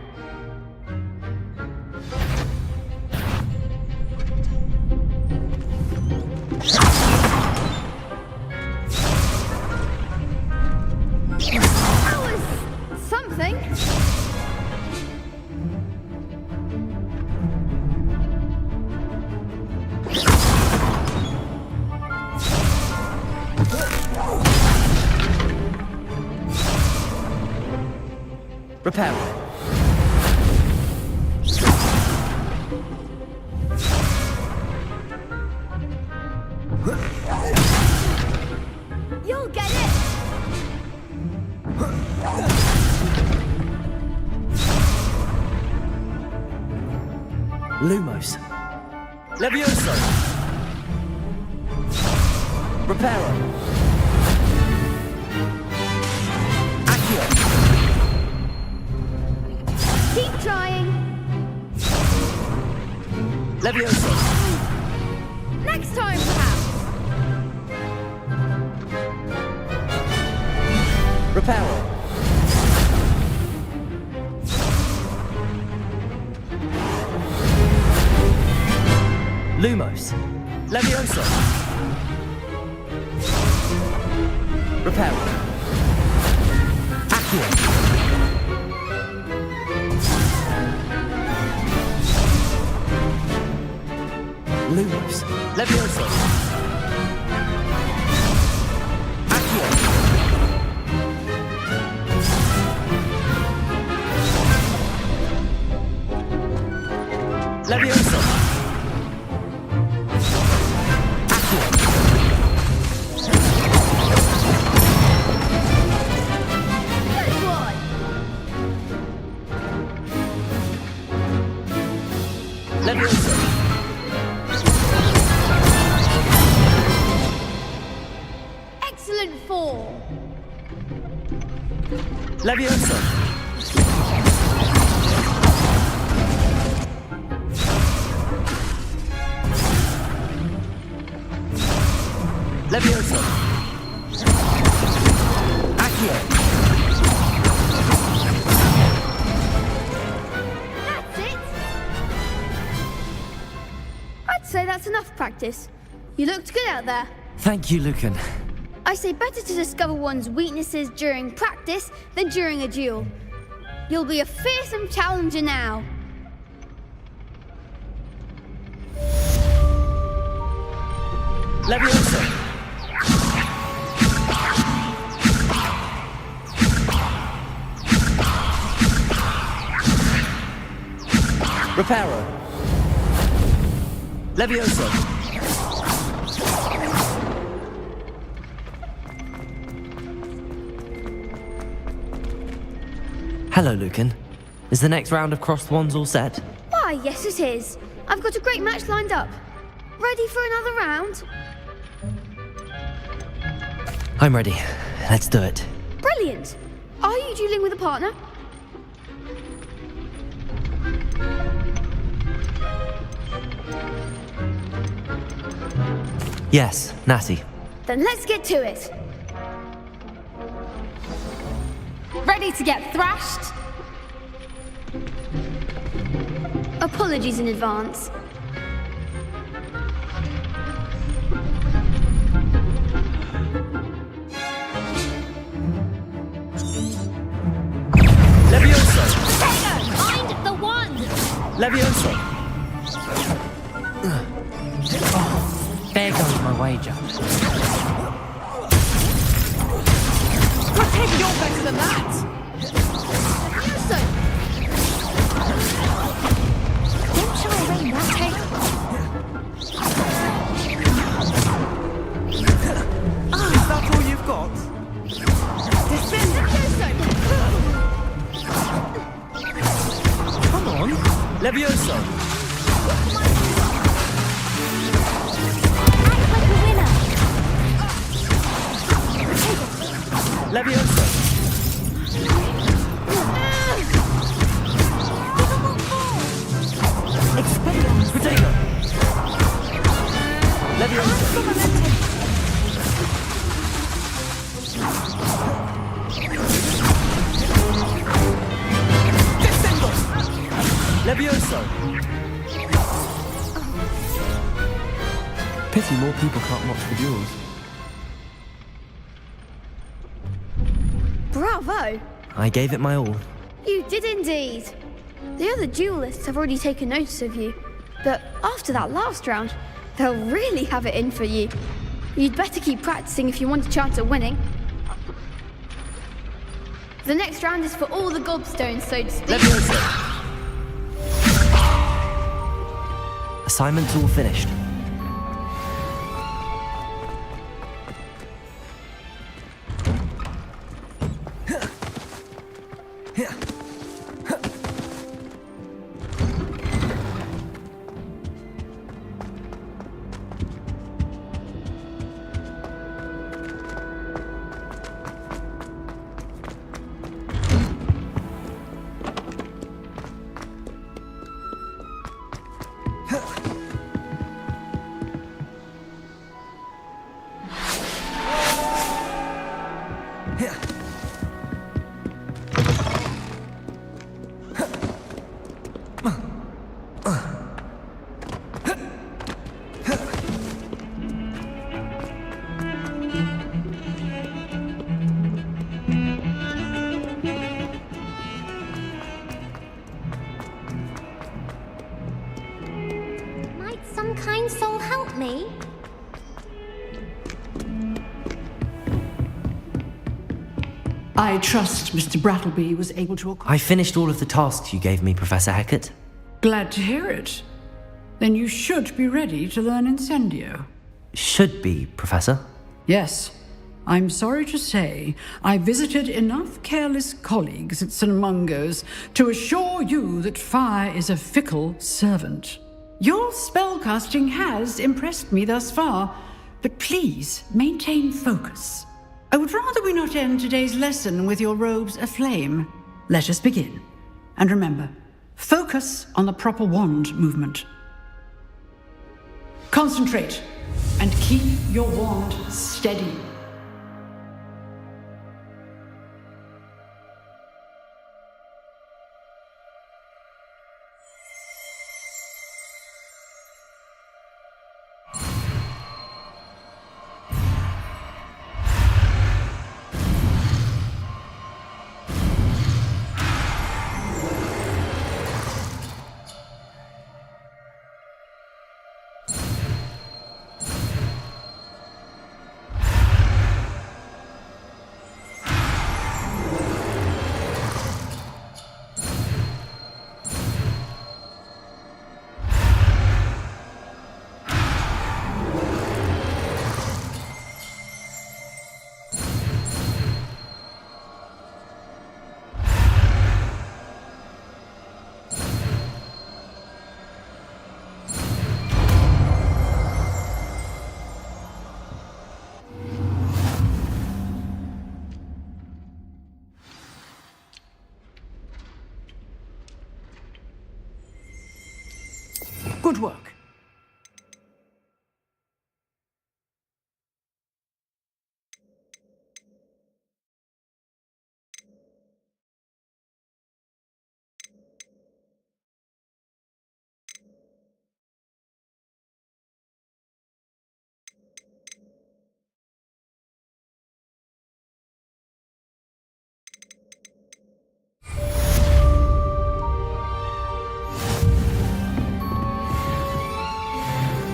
That was something. Repair. You'll get it. Lumos. Levioso. Reparo. Accio. Keep trying. Levioso. Next time, perhaps. Reparo. Lumos. Levioso. Reparo. Accio. Lumos. Levioso. Accio. Levioso. Accio. Good boy. Levioso. Excellent fall. Levioso. Levioso. Accio. That's it. I'd say that's enough practice. You looked good out there. Thank you, Lucan. I say better to discover one's weaknesses during practice than during a duel. You'll be a fearsome challenger now. Levioso. Reparo. Levioso. Hello, Lucan. Is the next round of crossed wands all set? Why, yes it is. I've got a great match lined up. Ready for another round? I'm ready. Let's do it. Brilliant. Are you dueling with a partner? Yes, Natty. Then let's get to it. Ready to get thrashed? Apologies in advance. Levioso. Find the one! Levioso. There goes my wager. Pretend you're better than that! Don't shy away, that take. Is that all you've got? Come on. Levioso. Levioso! Expelliarmus! Potato! Levioso! Descendo! Levioso! Pity more people can't watch the duels. Bravo! I gave it my all. You did indeed. The other duelists have already taken notice of you, but after that last round, they'll really have it in for you. You'd better keep practicing if you want a chance at winning. The next round is for all the gobstones, so to speak. Assignment's all finished. Might some kind soul help me? I trust Mr. Brattleby was able to I finished all of the tasks you gave me, Professor Hecat. Glad to hear it. Then you should be ready to learn Incendio. Should be, Professor. Yes. I'm sorry to say, I visited enough careless colleagues at St. Mungo's to assure you that fire is a fickle servant. Your spellcasting has impressed me thus far, but please maintain focus. I would rather we not end today's lesson with your robes aflame. Let us begin. And remember, focus on the proper wand movement. Concentrate and keep your wand steady. Good work.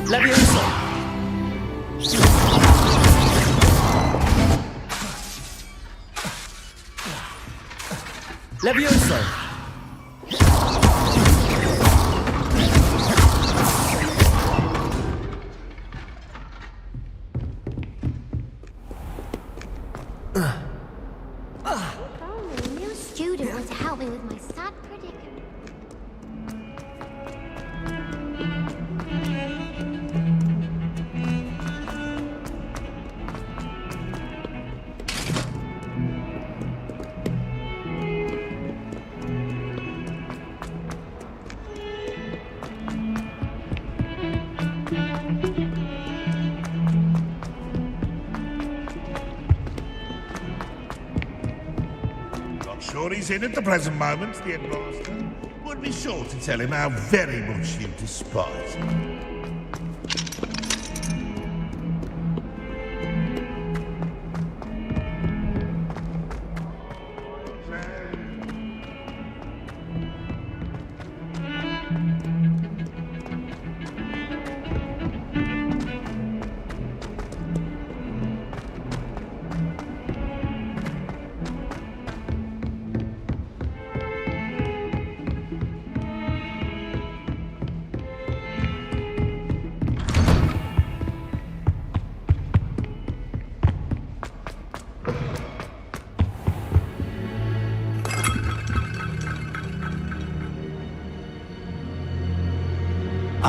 Levioso! Levioso! If only a new student was to help me with my sad predicament. sure he's in at the present moment, the headmaster. Would be sure to tell him how very much you despise him.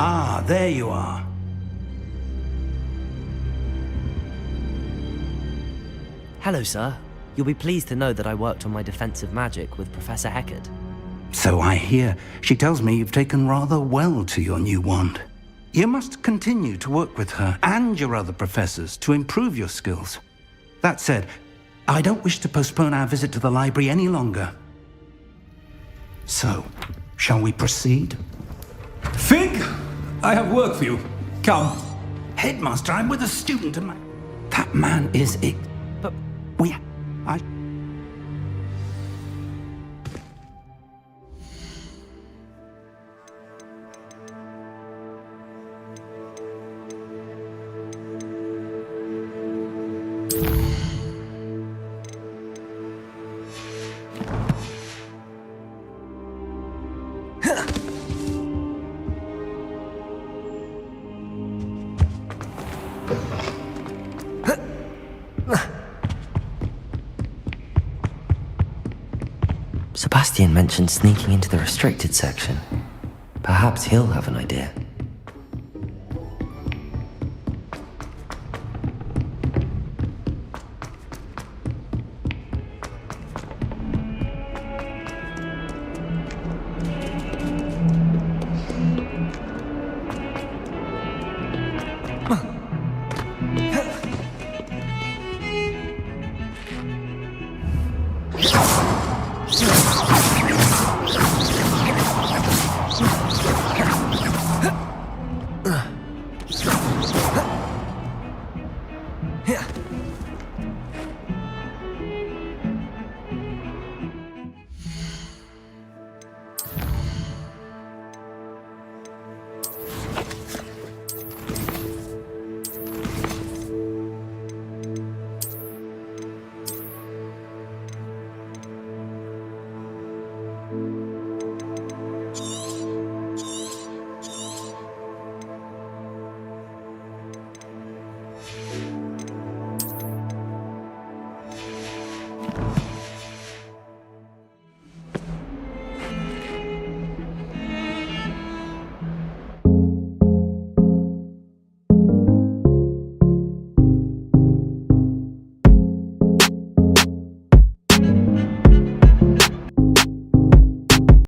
Ah, there you are. Hello, sir. You'll be pleased to know that I worked on my defensive magic with Professor Heckard. So I hear. She tells me you've taken rather well to your new wand. You must continue to work with her and your other professors to improve your skills. That said, I don't wish to postpone our visit to the library any longer. So, shall we proceed? Fig! I have work for you. Come. Headmaster, I'm with a student and that man is it. But I... Sebastian mentioned sneaking into the restricted section. Perhaps he'll have an idea. Yeah.